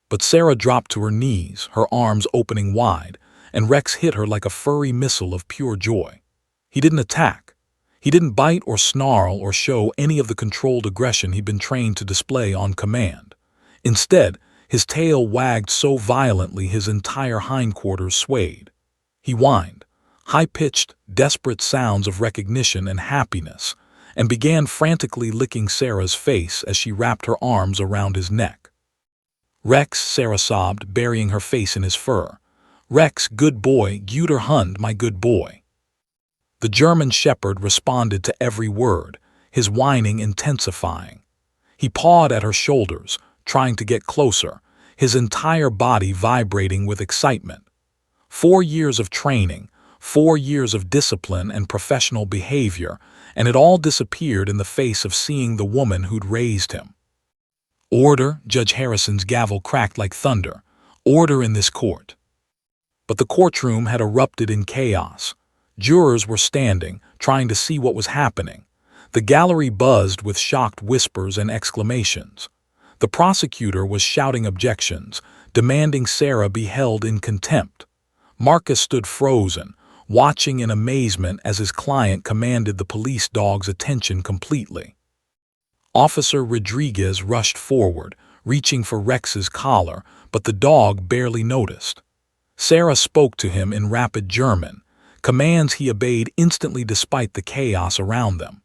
But Sarah dropped to her knees, her arms opening wide, and Rex hit her like a furry missile of pure joy. He didn't attack. He didn't bite or snarl or show any of the controlled aggression he'd been trained to display on command. Instead, his tail wagged so violently his entire hindquarters swayed. He whined, high-pitched, desperate sounds of recognition and happiness, and began frantically licking Sarah's face as she wrapped her arms around his neck. "Rex," Sarah sobbed, burying her face in his fur. "Rex, good boy, guter Hund, my good boy." The German Shepherd responded to every word, his whining intensifying. He pawed at her shoulders, trying to get closer, his entire body vibrating with excitement. 4 years of training, 4 years of discipline and professional behavior, and it all disappeared in the face of seeing the woman who'd raised him. "Order!" Judge Harrison's gavel cracked like thunder. "Order in this court." But the courtroom had erupted in chaos. Jurors were standing, trying to see what was happening. The gallery buzzed with shocked whispers and exclamations. The prosecutor was shouting objections, demanding Sarah be held in contempt. Marcus stood frozen, watching in amazement as his client commanded the police dog's attention completely. Officer Rodriguez rushed forward, reaching for Rex's collar, but the dog barely noticed. Sarah spoke to him in rapid German, commands he obeyed instantly despite the chaos around them.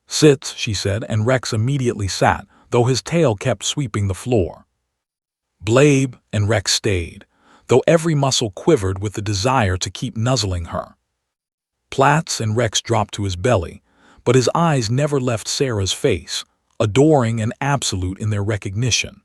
"Sit," she said, and Rex immediately sat, though his tail kept sweeping the floor. "Blabe," and Rex stayed, though every muscle quivered with the desire to keep nuzzling her. "Platz," and Rex dropped to his belly, but his eyes never left Sarah's face, adoring and absolute in their recognition.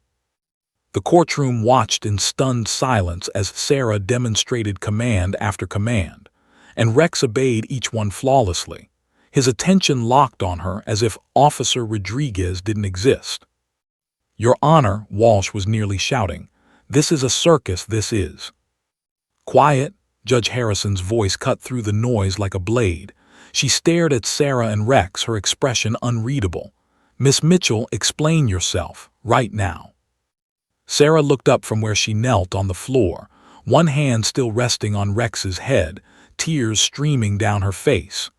The courtroom watched in stunned silence as Sarah demonstrated command after command, and Rex obeyed each one flawlessly, his attention locked on her as if Officer Rodriguez didn't exist. "Your Honor," Walsh was nearly shouting, "this is a circus, this is." "Quiet," Judge Harrison's voice cut through the noise like a blade. She stared at Sarah and Rex, her expression unreadable. "Miss Mitchell, explain yourself, right now." Sarah looked up from where she knelt on the floor, one hand still resting on Rex's head, tears streaming down her face.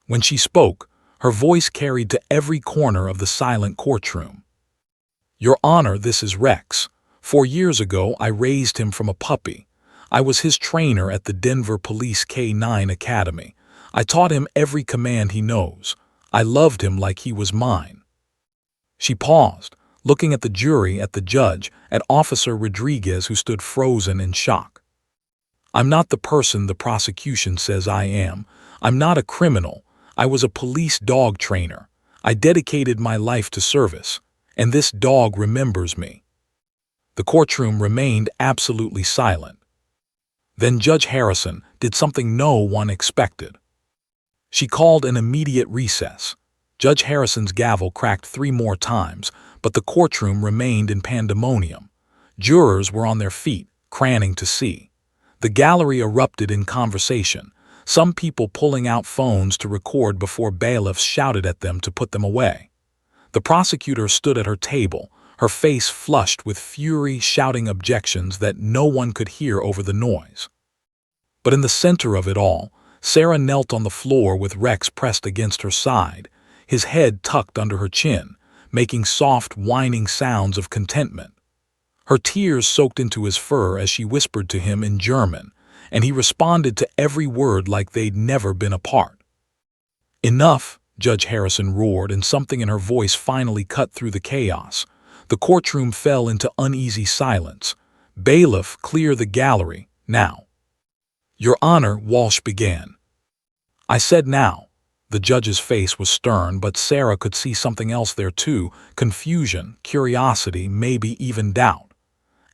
When she spoke, her voice carried to every corner of the silent courtroom. "Your Honor, this is Rex. 4 years ago, I raised him from a puppy. I was his trainer at the Denver Police K-9 Academy. I taught him every command he knows. I loved him like he was mine." She paused, looking at the jury, at the judge, at Officer Rodriguez, who stood frozen in shock. "I'm not the person the prosecution says I am. I'm not a criminal. I was a police dog trainer. I dedicated my life to service, and this dog remembers me." The courtroom remained absolutely silent. Then Judge Harrison did something no one expected. She called an immediate recess. Judge Harrison's gavel cracked 3 more times, but the courtroom remained in pandemonium. Jurors were on their feet, craning to see. The gallery erupted in conversation, some people pulling out phones to record before bailiffs shouted at them to put them away. The prosecutor stood at her table, her face flushed with fury, shouting objections that no one could hear over the noise. But in the center of it all, Sarah knelt on the floor with Rex pressed against her side, his head tucked under her chin, making soft, whining sounds of contentment. Her tears soaked into his fur as she whispered to him in German, and he responded to every word like they'd never been apart. "Enough," Judge Harrison roared, and something in her voice finally cut through the chaos. The The courtroom fell into uneasy silence. "Bailiff, clear the gallery, now." "Your Honor," Walsh began. "I said now." The judge's face was stern, but Sarah could see something else there too: confusion, curiosity, maybe even doubt.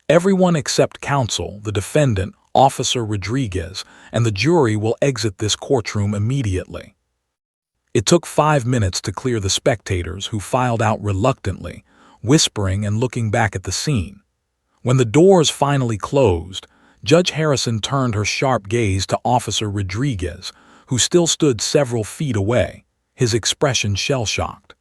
"Everyone except counsel, the defendant, Officer Rodriguez, and the jury will exit this courtroom immediately." It took 5 minutes to clear the spectators, who filed out reluctantly, whispering and looking back at the scene. When the doors finally closed, Judge Harrison turned her sharp gaze to Officer Rodriguez, who still stood several feet away, his expression shell-shocked.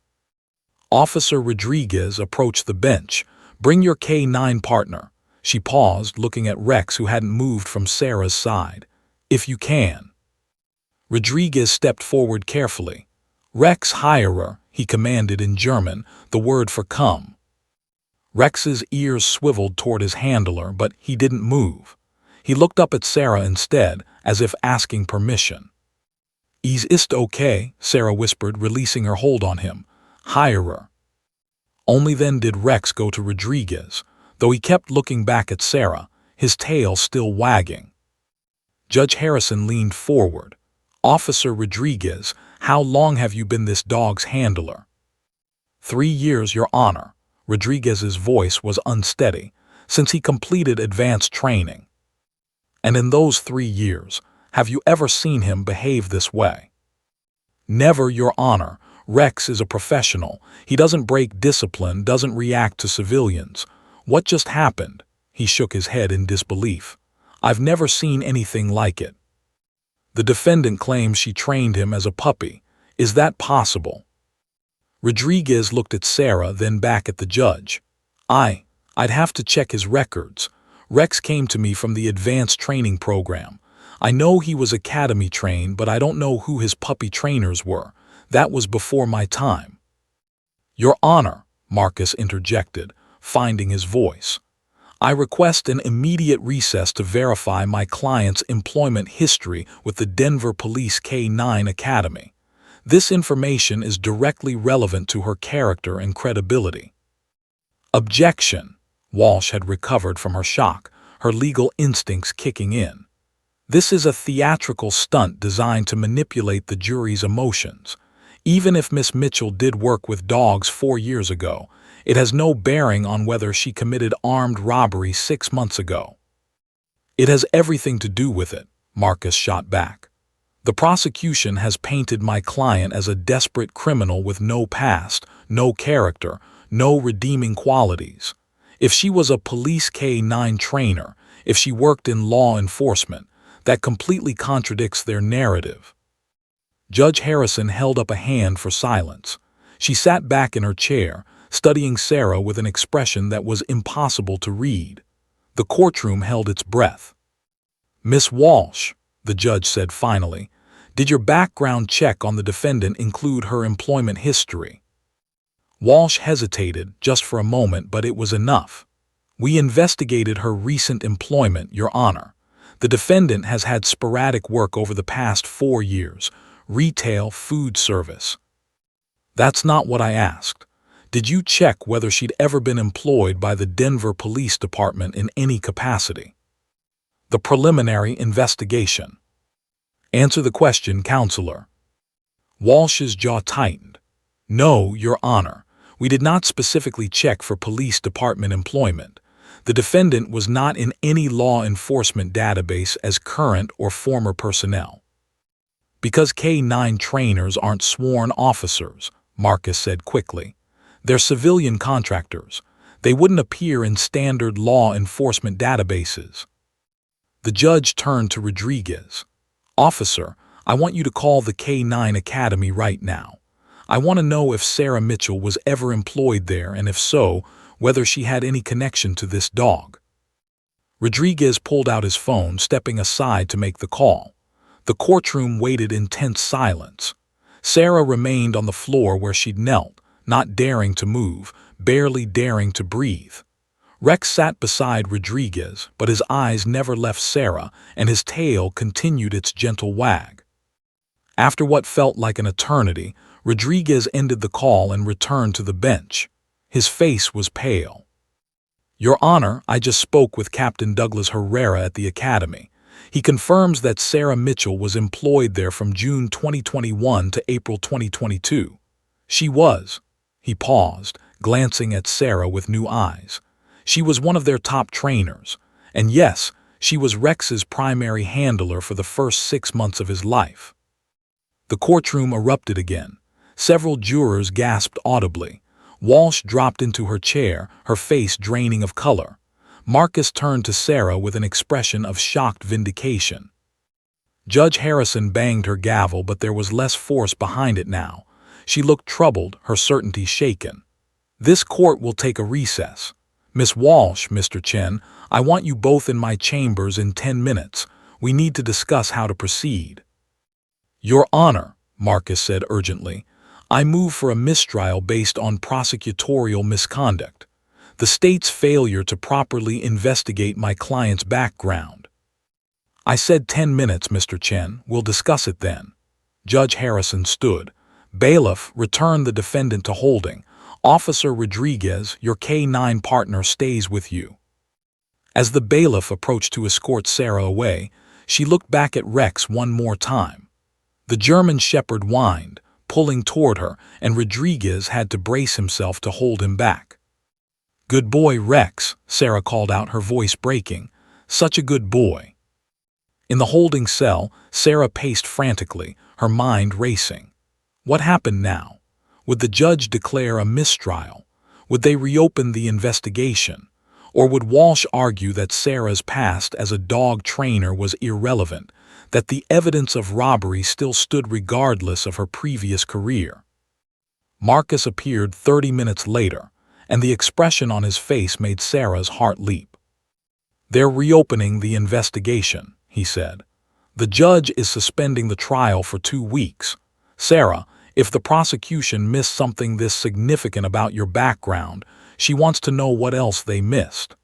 Officer Rodriguez approached the bench. "Bring your K-9 partner." She paused, looking at Rex, who hadn't moved from Sarah's side. "If you can." Rodriguez stepped forward carefully. "Rex, hire," he commanded in German, the word for come. Rex's ears swiveled toward his handler, but he didn't move. He looked up at Sarah instead, as if asking permission. Ist okay," Sarah whispered, releasing her hold on him. "Hire." Only then did Rex go to Rodriguez, though he kept looking back at Sarah, his tail still wagging. Judge Harrison leaned forward. "Officer Rodriguez, how long have you been this dog's handler?" 3 years, Your Honor." Rodriguez's voice was unsteady, "since he completed advanced training." "And in those 3 years, have you ever seen him behave this way?" "Never, Your Honor. Rex is a professional. He doesn't break discipline, doesn't react to civilians." "What just happened?" He shook his head in disbelief. "I've never seen anything like it." "The defendant claims she trained him as a puppy. Is that possible?" Rodriguez looked at Sarah, then back at the judge. I'd have to check his records. Rex came to me from the advanced training program. I know he was academy trained, but I don't know who his puppy trainers were. That was before my time." "Your Honor," Marcus interjected, finding his voice. "I request an immediate recess to verify my client's employment history with the Denver Police K-9 Academy. This information is directly relevant to her character and credibility." "Objection." Walsh had recovered from her shock, her legal instincts kicking in. "This is a theatrical stunt designed to manipulate the jury's emotions. Even if Miss Mitchell did work with dogs 4 years ago, it has no bearing on whether she committed armed robbery 6 months ago." "It has everything to do with it," Marcus shot back. "The prosecution has painted my client as a desperate criminal with no past, no character, no redeeming qualities. If she was a police K-9 trainer, if she worked in law enforcement, that completely contradicts their narrative." Judge Harrison held up a hand for silence. She sat back in her chair, studying Sarah with an expression that was impossible to read. The courtroom held its breath. "Miss Walsh," the judge said finally, "did your background check on the defendant include her employment history?" Walsh hesitated just for a moment, but it was enough. "We investigated her recent employment, Your Honor. The defendant has had sporadic work over the past 4 years, retail, food service." "That's not what I asked. Did you check whether she'd ever been employed by the Denver Police Department in any capacity?" "The preliminary investigation." "Answer the question, Counselor." Walsh's jaw tightened. "No, Your Honor. We did not specifically check for police department employment. The defendant was not in any law enforcement database as current or former personnel." "Because K-9 trainers aren't sworn officers," Marcus said quickly. "They're civilian contractors. They wouldn't appear in standard law enforcement databases." The judge turned to Rodriguez. "Officer, I want you to call the K-9 Academy right now. I want to know if Sarah Mitchell was ever employed there, and if so, whether she had any connection to this dog." Rodriguez pulled out his phone, stepping aside to make the call. The courtroom waited in tense silence. Sarah remained on the floor where she'd knelt, not daring to move, barely daring to breathe. Rex sat beside Rodriguez, but his eyes never left Sarah, and his tail continued its gentle wag. After what felt like an eternity, Rodriguez ended the call and returned to the bench. His face was pale. "Your Honor, I just spoke with Captain Douglas Herrera at the Academy. He confirms that Sarah Mitchell was employed there from June 2021 to April 2022. She was." He paused, glancing at Sarah with new eyes. "She was one of their top trainers. And yes, she was Rex's primary handler for the first 6 months of his life." The courtroom erupted again. Several jurors gasped audibly. Walsh dropped into her chair, her face draining of color. Marcus turned to Sarah with an expression of shocked vindication. Judge Harrison banged her gavel, but there was less force behind it now. She looked troubled, her certainty shaken. "This court will take a recess. Miss Walsh, Mr. Chen, I want you both in my chambers in 10 minutes. We need to discuss how to proceed." "Your Honor," Marcus said urgently, "I move for a mistrial based on prosecutorial misconduct. The state's failure to properly investigate my client's background." "I said 10 minutes, Mr. Chen. We'll discuss it then." Judge Harrison stood. "Bailiff, return the defendant to holding. Officer Rodriguez, your K-9 partner stays with you." As the bailiff approached to escort Sarah away, she looked back at Rex one more time. The German shepherd whined, pulling toward her, and Rodriguez had to brace himself to hold him back. "Good boy, Rex," Sarah called out, her voice breaking. "Such a good boy." In the holding cell, Sarah paced frantically, her mind racing. What happened now? Would the judge declare a mistrial? Would they reopen the investigation? Or would Walsh argue that Sarah's past as a dog trainer was irrelevant, that the evidence of robbery still stood regardless of her previous career? Marcus appeared 30 minutes later, and the expression on his face made Sarah's heart leap. "They're reopening the investigation," he said. "The judge is suspending the trial for 2 weeks. Sarah, if the prosecution missed something this significant about your background, she wants to know what else they missed."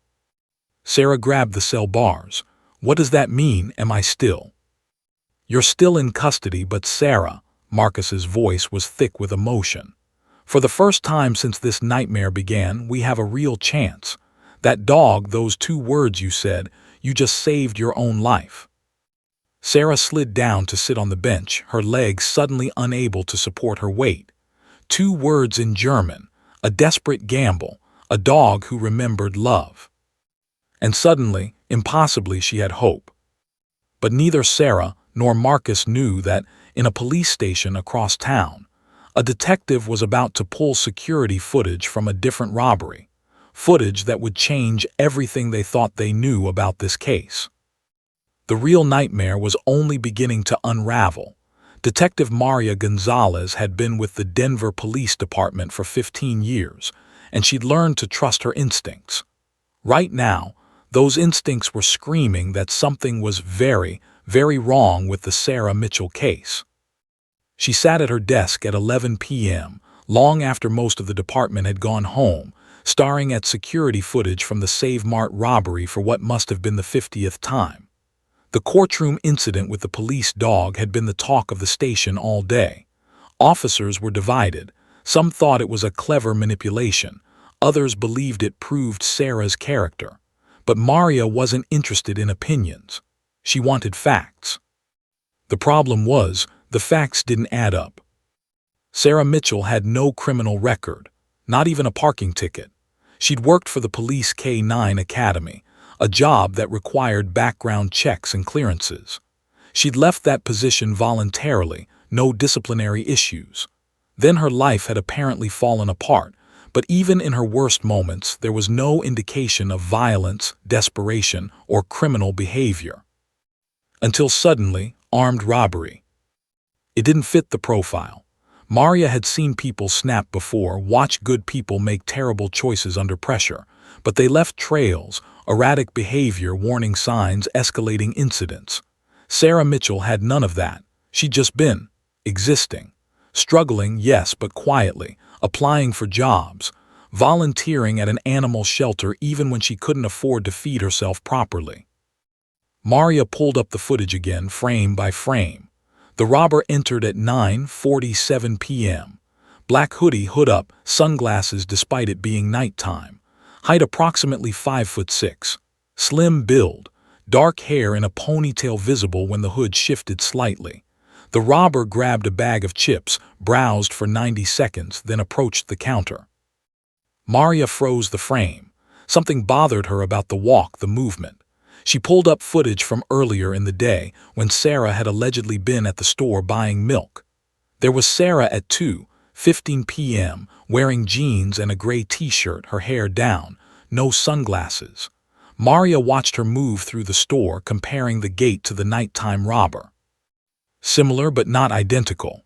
Sarah grabbed the cell bars. "What does that mean? Am I still?" "You're still in custody, but Sarah," Marcus's voice was thick with emotion. "For the first time since this nightmare began, we have a real chance. That dog, those 2 words you said, you just saved your own life." Sarah slid down to sit on the bench, her legs suddenly unable to support her weight. 2 words in German, a desperate gamble, a dog who remembered love. And suddenly, impossibly, she had hope. But neither Sarah nor Marcus knew that, in a police station across town, a detective was about to pull security footage from a different robbery, footage that would change everything they thought they knew about this case. The real nightmare was only beginning to unravel. Detective Maria Gonzalez had been with the Denver Police Department for 15 years, and she'd learned to trust her instincts. Right now, those instincts were screaming that something was very, very wrong with the Sarah Mitchell case. She sat at her desk at 11 p.m., long after most of the department had gone home, staring at security footage from the Save Mart robbery for what must have been the 50th time. The courtroom incident with the police dog had been the talk of the station all day. Officers were divided. Some thought it was a clever manipulation. Others believed it proved Sarah's character. But Maria wasn't interested in opinions. She wanted facts. The problem was, the facts didn't add up. Sarah Mitchell had no criminal record, not even a parking ticket. She'd worked for the Police K-9 Academy, a job that required background checks and clearances. She'd left that position voluntarily, no disciplinary issues. Then her life had apparently fallen apart, but even in her worst moments, there was no indication of violence, desperation, or criminal behavior. Until suddenly, armed robbery. It didn't fit the profile. Maria had seen people snap before, watched good people make terrible choices under pressure, but they left trails, erratic behavior, warning signs, escalating incidents. Sarah Mitchell had none of that. She'd just been existing. Struggling, yes, but quietly, applying for jobs, volunteering at an animal shelter even when she couldn't afford to feed herself properly. Maria pulled up the footage again, frame by frame. The robber entered at 9:47 p.m. Black hoodie, hood up, sunglasses despite it being nighttime. Height approximately 5'6". Slim build. Dark hair in a ponytail visible when the hood shifted slightly. The robber grabbed a bag of chips, browsed for 90 seconds, then approached the counter. Maria froze the frame. Something bothered her about the walk, the movement. She pulled up footage from earlier in the day when Sarah had allegedly been at the store buying milk. There was Sarah at 2:15 p.m., wearing jeans and a gray t-shirt, her hair down, no sunglasses. Maria watched her move through the store, comparing the gait to the nighttime robber. Similar but not identical.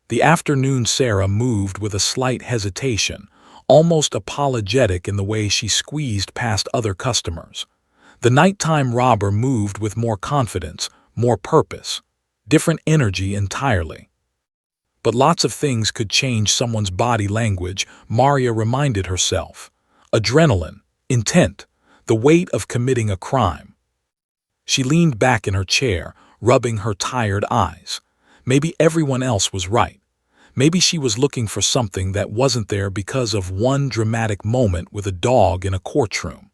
The afternoon Sarah moved with a slight hesitation, almost apologetic in the way she squeezed past other customers. The nighttime robber moved with more confidence, more purpose, different energy entirely. But lots of things could change someone's body language, Maria reminded herself. Adrenaline, intent, the weight of committing a crime. She leaned back in her chair, rubbing her tired eyes. Maybe everyone else was right. Maybe she was looking for something that wasn't there because of one dramatic moment with a dog in a courtroom.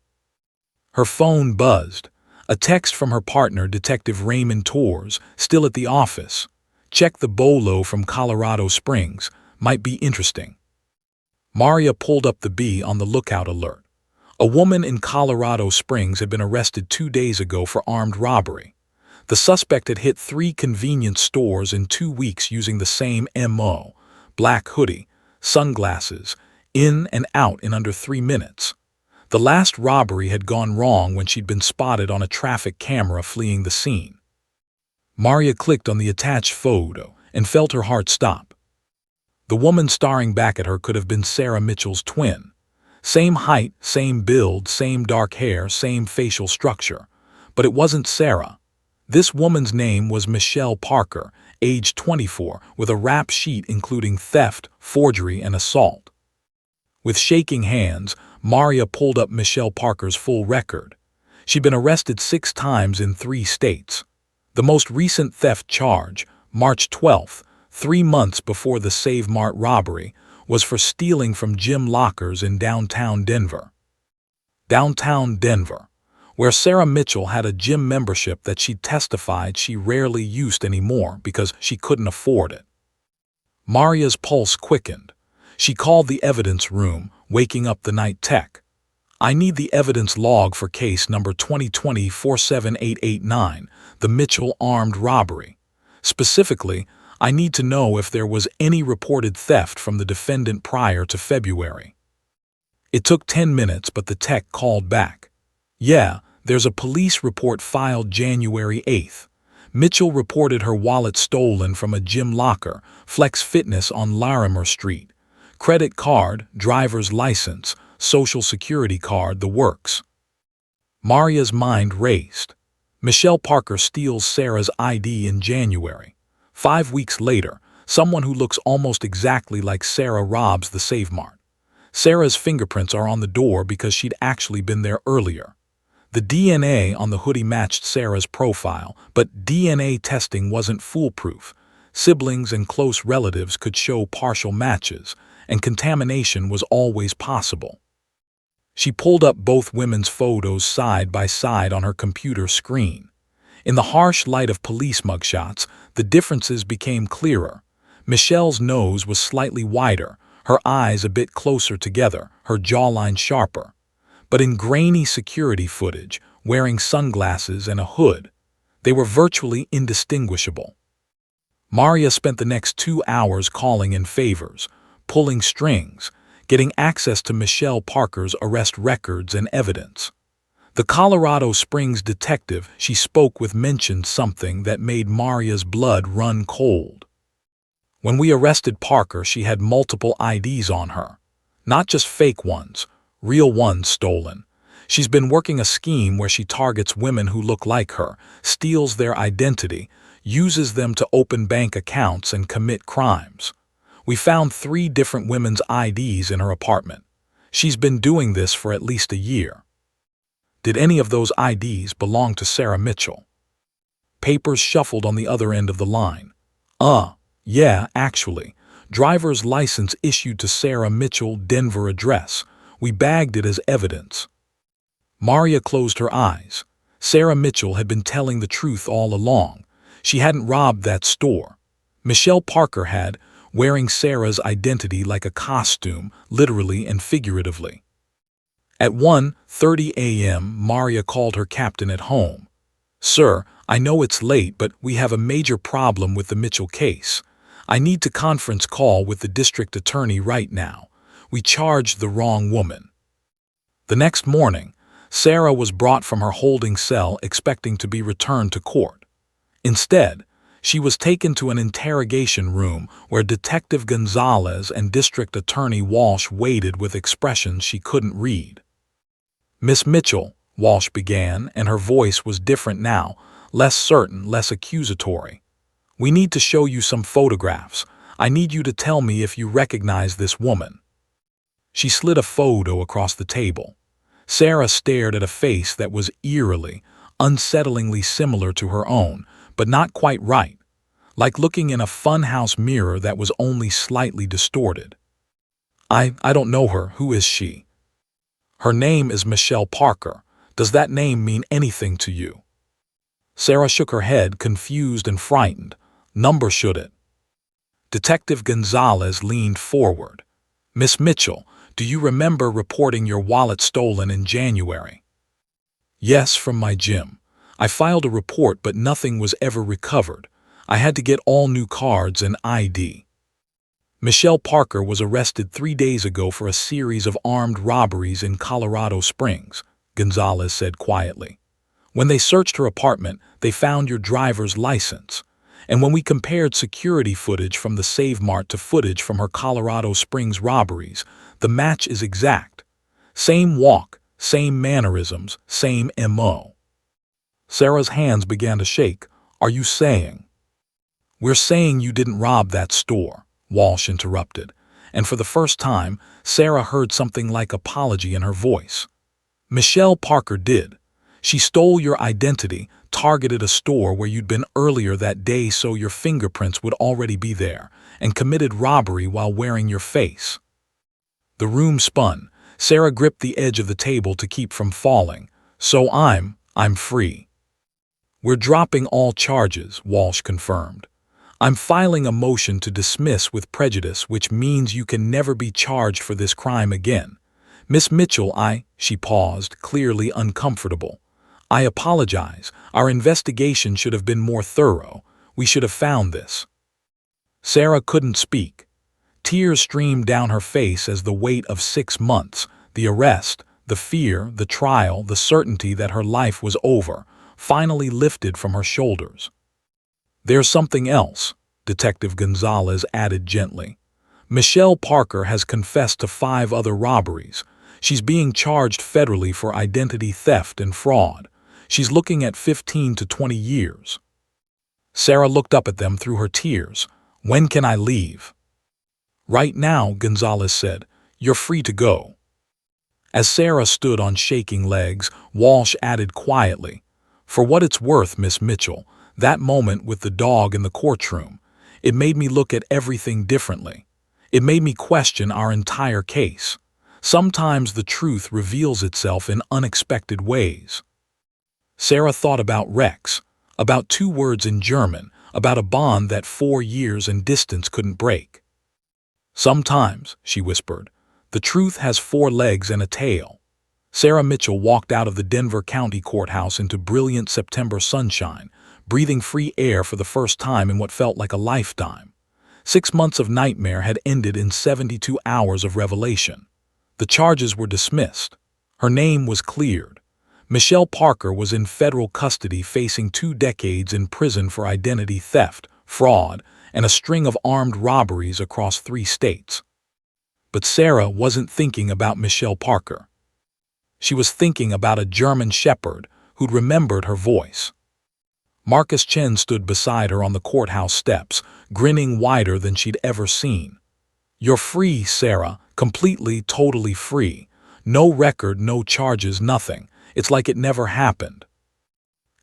Her phone buzzed. A text from her partner, Detective Raymond Torres, still at the office. Check the bolo from Colorado Springs. Might be interesting. Maria pulled up the Be on the Lookout alert. A woman in Colorado Springs had been arrested 2 days ago for armed robbery. The suspect had hit 3 convenience stores in 2 weeks using the same MO, black hoodie, sunglasses, in and out in under 3 minutes. The last robbery had gone wrong when she'd been spotted on a traffic camera fleeing the scene. Maria clicked on the attached photo and felt her heart stop. The woman staring back at her could have been Sarah Mitchell's twin. Same height, same build, same dark hair, same facial structure. But it wasn't Sarah. This woman's name was Michelle Parker, age 24, with a rap sheet including theft, forgery, and assault. With shaking hands, Maria pulled up Michelle Parker's full record. She'd been arrested 6 times in 3 states. The most recent theft charge, March 12th, 3 months before the Save Mart robbery, was for stealing from gym lockers in downtown Denver. Downtown Denver, where Sarah Mitchell had a gym membership that she testified she rarely used anymore because she couldn't afford it. Maria's pulse quickened. She called the evidence room, waking up the night tech. I need the evidence log for case number 2020-47889, the Mitchell armed robbery. Specifically, I need to know if there was any reported theft from the defendant prior to February. It took 10 minutes, but the tech called back. Yeah, there's a police report filed January 8th. Mitchell reported her wallet stolen from a gym locker, Flex Fitness on Larimer Street. Credit card, driver's license, social security card, the works. Maria's mind raced. Michelle Parker steals Sarah's ID in January. 5 weeks later, someone who looks almost exactly like Sarah robs the Save Mart. Sarah's fingerprints are on the door because she'd actually been there earlier. The DNA on the hoodie matched Sarah's profile, but DNA testing wasn't foolproof. Siblings and close relatives could show partial matches, and contamination was always possible. She pulled up both women's photos side by side on her computer screen. In the harsh light of police mugshots, the differences became clearer. Michelle's nose was slightly wider, her eyes a bit closer together, her jawline sharper. But in grainy security footage, wearing sunglasses and a hood, they were virtually indistinguishable. Maria spent the next 2 hours calling in favors, pulling strings, getting access to Michelle Parker's arrest records and evidence. The Colorado Springs detective she spoke with mentioned something that made Maria's blood run cold. When we arrested Parker, she had multiple IDs on her. Not just fake ones, real ones stolen. She's been working a scheme where she targets women who look like her, steals their identity, uses them to open bank accounts and commit crimes. We found 3 different women's IDs in her apartment. She's been doing this for at least a year. Did any of those IDs belong to Sarah Mitchell? Papers shuffled on the other end of the line. Yeah, actually. Driver's license issued to Sarah Mitchell, Denver address. We bagged it as evidence. Maria closed her eyes. Sarah Mitchell had been telling the truth all along. She hadn't robbed that store. Michelle Parker had, wearing Sarah's identity like a costume, literally and figuratively. At 1:30 a.m., Maria called her captain at home. "Sir, I know it's late, but we have a major problem with the Mitchell case. I need to conference call with the district attorney right now. We charged the wrong woman." The next morning, Sarah was brought from her holding cell expecting to be returned to court. Instead, she was taken to an interrogation room where Detective Gonzalez and District Attorney Walsh waited with expressions she couldn't read. "Miss Mitchell," Walsh began, and her voice was different now, less certain, less accusatory. "We need to show you some photographs. I need you to tell me if you recognize this woman." She slid a photo across the table. Sarah stared at a face that was eerily, unsettlingly similar to her own, but not quite right, like looking in a funhouse mirror that was only slightly distorted. I don't know her. Who is she?" "Her name is Michelle Parker. Does that name mean anything to you?" Sarah shook her head, confused and frightened. "Number should it?" Detective Gonzalez leaned forward. "Miss Mitchell, do you remember reporting your wallet stolen in January?" "Yes, from my gym. I filed a report, but nothing was ever recovered. I had to get all new cards and ID." "Michelle Parker was arrested 3 days ago for a series of armed robberies in Colorado Springs," Gonzalez said quietly. "When they searched her apartment, they found your driver's license. And when we compared security footage from the Save Mart to footage from her Colorado Springs robberies, the match is exact. Same walk, same mannerisms, same MO." Sarah's hands began to shake. "Are you saying?" "We're saying you didn't rob that store," Walsh interrupted, and for the first time, Sarah heard something like apology in her voice. "Michelle Parker did. She stole your identity, targeted a store where you'd been earlier that day so your fingerprints would already be there, and committed robbery while wearing your face." The room spun. Sarah gripped the edge of the table to keep from falling. "So I'm free." "We're dropping all charges," Walsh confirmed. "I'm filing a motion to dismiss with prejudice, which means you can never be charged for this crime again. Miss Mitchell, She paused, clearly uncomfortable. "I apologize. Our investigation should have been more thorough. We should have found this." Sarah couldn't speak. Tears streamed down her face as the weight of 6 months, the arrest, the fear, the trial, the certainty that her life was over, finally lifted from her shoulders. "There's something else," Detective Gonzalez added gently. "Michelle Parker has confessed to 5 other robberies. She's being charged federally for identity theft and fraud. She's looking at 15 to 20 years. Sarah looked up at them through her tears. "When can I leave?" "Right now," Gonzalez said. "You're free to go." As Sarah stood on shaking legs, Walsh added quietly, "For what it's worth, Miss Mitchell, that moment with the dog in the courtroom, it made me look at everything differently. It made me question our entire case. Sometimes the truth reveals itself in unexpected ways." Sarah thought about Rex, about 2 words in German, about a bond that 4 years and distance couldn't break. "Sometimes," she whispered, "the truth has 4 legs and a tail." Sarah Mitchell walked out of the Denver County Courthouse into brilliant September sunshine, breathing free air for the first time in what felt like a lifetime. 6 months of nightmare had ended in 72 hours of revelation. The charges were dismissed. Her name was cleared. Michelle Parker was in federal custody facing 2 decades in prison for identity theft, fraud, and a string of armed robberies across 3 states. But Sarah wasn't thinking about Michelle Parker. She was thinking about a German shepherd who'd remembered her voice. Marcus Chen stood beside her on the courthouse steps, grinning wider than she'd ever seen. "You're free, Sarah, completely, totally free. No record, no charges, nothing. It's like it never happened."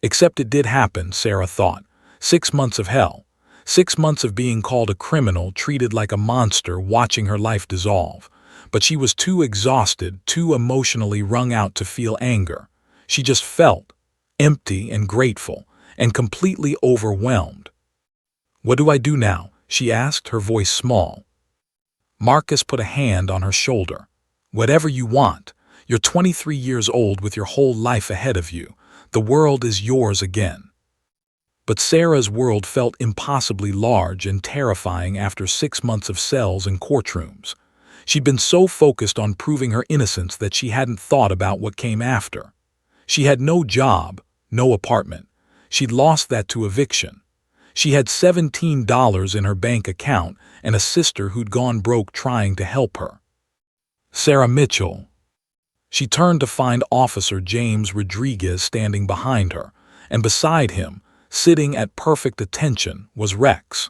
Except it did happen, Sarah thought. 6 months of hell. 6 months of being called a criminal, treated like a monster, watching her life dissolve. But she was too exhausted, too emotionally wrung out to feel anger. She just felt empty and grateful, and completely overwhelmed. "What do I do now?" she asked, her voice small. Marcus put a hand on her shoulder. "Whatever you want. You're 23 years old with your whole life ahead of you. The world is yours again." But Sarah's world felt impossibly large and terrifying after 6 months of cells and courtrooms. She'd been so focused on proving her innocence that she hadn't thought about what came after. She had no job, no apartment. She'd lost that to eviction. She had $17 in her bank account and a sister who'd gone broke trying to help her. Sarah Mitchell. She turned to find Officer James Rodriguez standing behind her, and beside him, sitting at perfect attention, was Rex.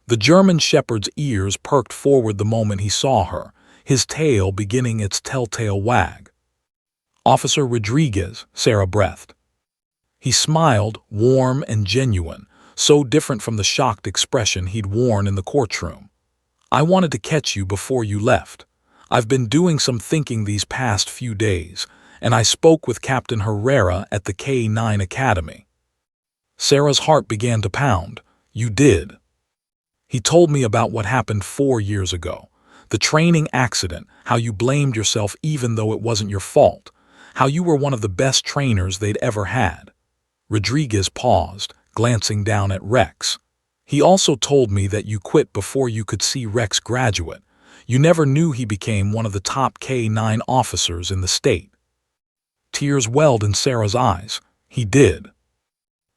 The German shepherd's ears perked forward the moment he saw her, his tail beginning its telltale wag. "Officer Rodriguez," Sarah breathed. He smiled, warm and genuine, so different from the shocked expression he'd worn in the courtroom. "I wanted to catch you before you left. I've been doing some thinking these past few days, and I spoke with Captain Herrera at the K-9 Academy." Sarah's heart began to pound. "You did?" "He told me about what happened 4 years ago. The training accident, how you blamed yourself even though it wasn't your fault, how you were one of the best trainers they'd ever had." Rodriguez paused, glancing down at Rex. "He also told me that you quit before you could see Rex graduate. You never knew he became one of the top K-9 officers in the state." Tears welled in Sarah's eyes. "He did."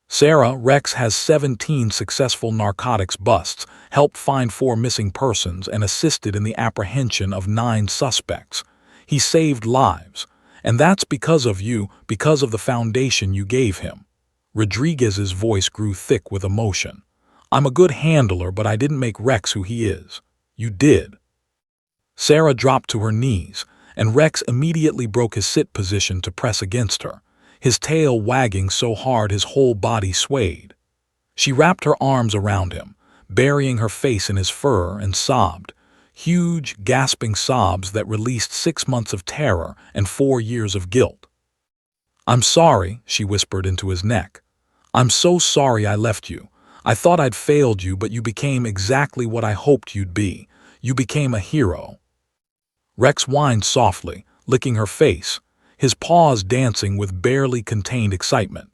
"Sarah, Rex has 17 successful narcotics busts, helped find 4 missing persons, and assisted in the apprehension of 9 suspects. He saved lives. And that's because of you, because of the foundation you gave him." Rodriguez's voice grew thick with emotion. "I'm a good handler, but I didn't make Rex who he is. You did." Sarah dropped to her knees, and Rex immediately broke his sit position to press against her, his tail wagging so hard his whole body swayed. She wrapped her arms around him, burying her face in his fur, and sobbed, huge, gasping sobs that released 6 months of terror and 4 years of guilt. "I'm sorry," she whispered into his neck. "I'm so sorry I left you. I thought I'd failed you, but you became exactly what I hoped you'd be. You became a hero." Rex whined softly, licking her face, his paws dancing with barely contained excitement.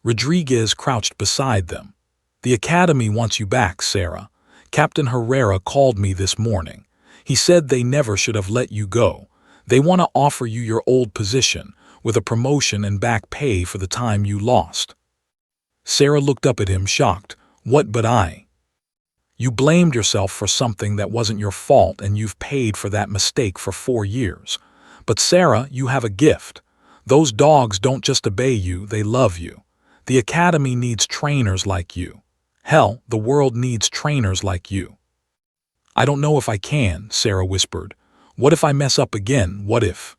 Rodriguez crouched beside them. "The Academy wants you back, Sarah. Captain Herrera called me this morning. He said they never should have let you go. They want to offer you your old position, with a promotion and back pay for the time you lost." Sarah looked up at him, shocked. "What but I?" "You blamed yourself for something that wasn't your fault, and you've paid for that mistake for 4 years. But Sarah, you have a gift. Those dogs don't just obey you, they love you. The Academy needs trainers like you. Hell, the world needs trainers like you." "I don't know if I can," Sarah whispered. "What if I mess up again? What if—"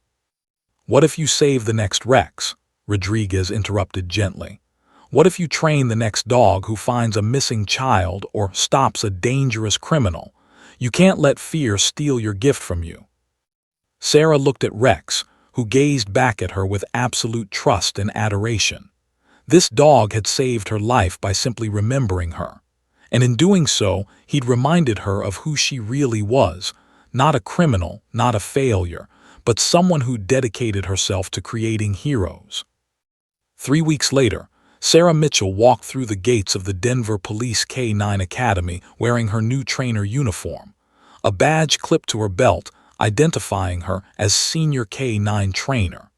"What if you save the next Rex?" Rodriguez interrupted gently. "What if you train the next dog who finds a missing child or stops a dangerous criminal? You can't let fear steal your gift from you." Sarah looked at Rex, who gazed back at her with absolute trust and adoration. This dog had saved her life by simply remembering her. And in doing so, he'd reminded her of who she really was, not a criminal, not a failure, but someone who dedicated herself to creating heroes. 3 weeks later, Sarah Mitchell walked through the gates of the Denver Police K-9 Academy wearing her new trainer uniform, a badge clipped to her belt identifying her as Senior K-9 Trainer.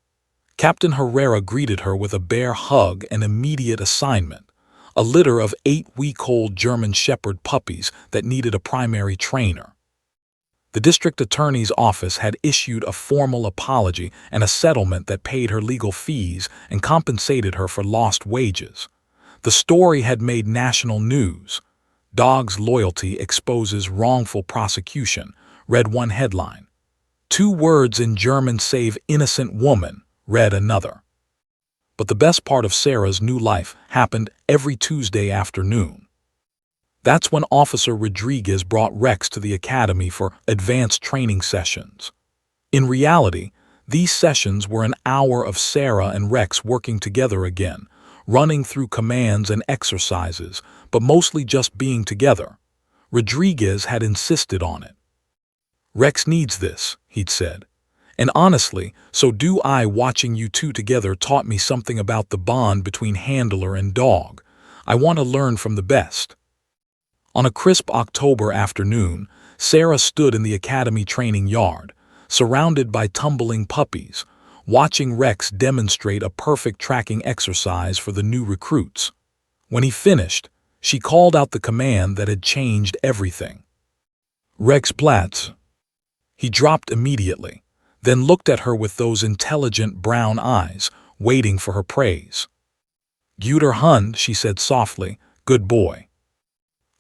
Captain Herrera greeted her with a bear hug and immediate assignment, a litter of 8-week-old German Shepherd puppies that needed a primary trainer. The district attorney's office had issued a formal apology and a settlement that paid her legal fees and compensated her for lost wages. The story had made national news. "Dog's Loyalty Exposes Wrongful Prosecution," read one headline. "2 words in German save innocent woman," read another. But the best part of Sarah's new life happened every Tuesday afternoon. That's when Officer Rodriguez brought Rex to the academy for advanced training sessions. In reality, these sessions were an hour of Sarah and Rex working together again, running through commands and exercises, but mostly just being together. Rodriguez had insisted on it. "Rex needs this," he'd said. "And honestly, so do I. Watching you two together taught me something about the bond between handler and dog. I want to learn from the best." On a crisp October afternoon, Sarah stood in the academy training yard, surrounded by tumbling puppies, watching Rex demonstrate a perfect tracking exercise for the new recruits. When he finished, she called out the command that had changed everything. "Rex Platz." He dropped immediately, then looked at her with those intelligent brown eyes, waiting for her praise. "Guter Hund," she said softly, "good boy."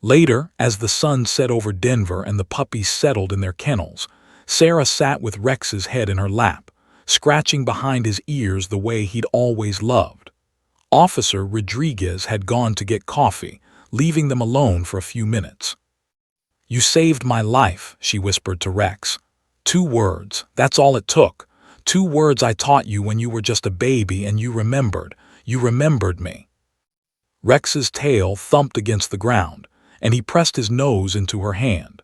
Later, as the sun set over Denver and the puppies settled in their kennels, Sarah sat with Rex's head in her lap, scratching behind his ears the way he'd always loved. Officer Rodriguez had gone to get coffee, leaving them alone for a few minutes. "You saved my life," she whispered to Rex. "2 words, that's all it took. 2 words I taught you when you were just a baby, and you remembered me." Rex's tail thumped against the ground, and he pressed his nose into her hand.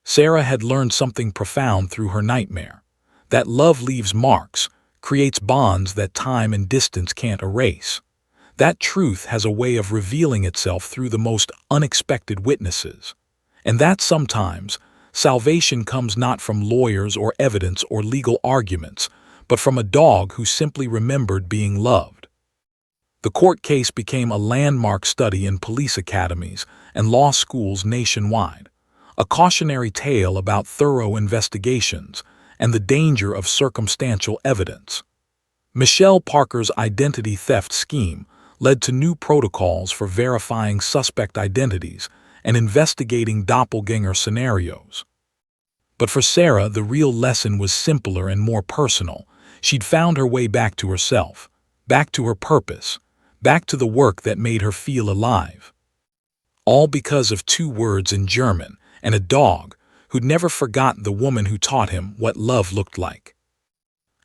Sarah had learned something profound through her nightmare: that love leaves marks, creates bonds that time and distance can't erase. That truth has a way of revealing itself through the most unexpected witnesses. And that sometimes, salvation comes not from lawyers or evidence or legal arguments, but from a dog who simply remembered being loved. The court case became a landmark study in police academies and law schools nationwide, a cautionary tale about thorough investigations and the danger of circumstantial evidence. Michelle Parker's identity theft scheme led to new protocols for verifying suspect identities and investigating doppelganger scenarios. But for Sarah, the real lesson was simpler and more personal. She'd found her way back to herself, back to her purpose, back to the work that made her feel alive. All because of 2 words in German and a dog who'd never forgotten the woman who taught him what love looked like.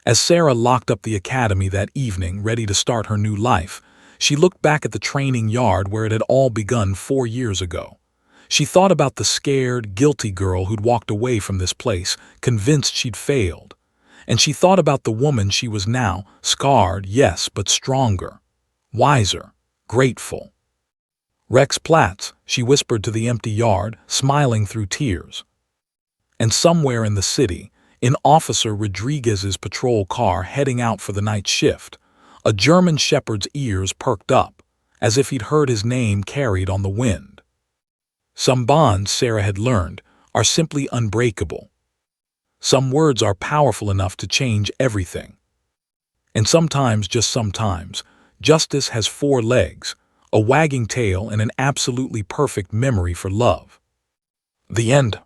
As Sarah locked up the academy that evening, ready to start her new life, she looked back at the training yard where it had all begun 4 years ago. She thought about the scared, guilty girl who'd walked away from this place, convinced she'd failed. And she thought about the woman she was now, scarred, yes, but stronger, wiser, grateful. "Rex Platz," she whispered to the empty yard, smiling through tears. And somewhere in the city, in Officer Rodriguez's patrol car heading out for the night shift, a German shepherd's ears perked up, as if he'd heard his name carried on the wind. Some bonds, Sarah had learned, are simply unbreakable. Some words are powerful enough to change everything. And sometimes, just sometimes, justice has 4 legs, a wagging tail, and an absolutely perfect memory for love. The end.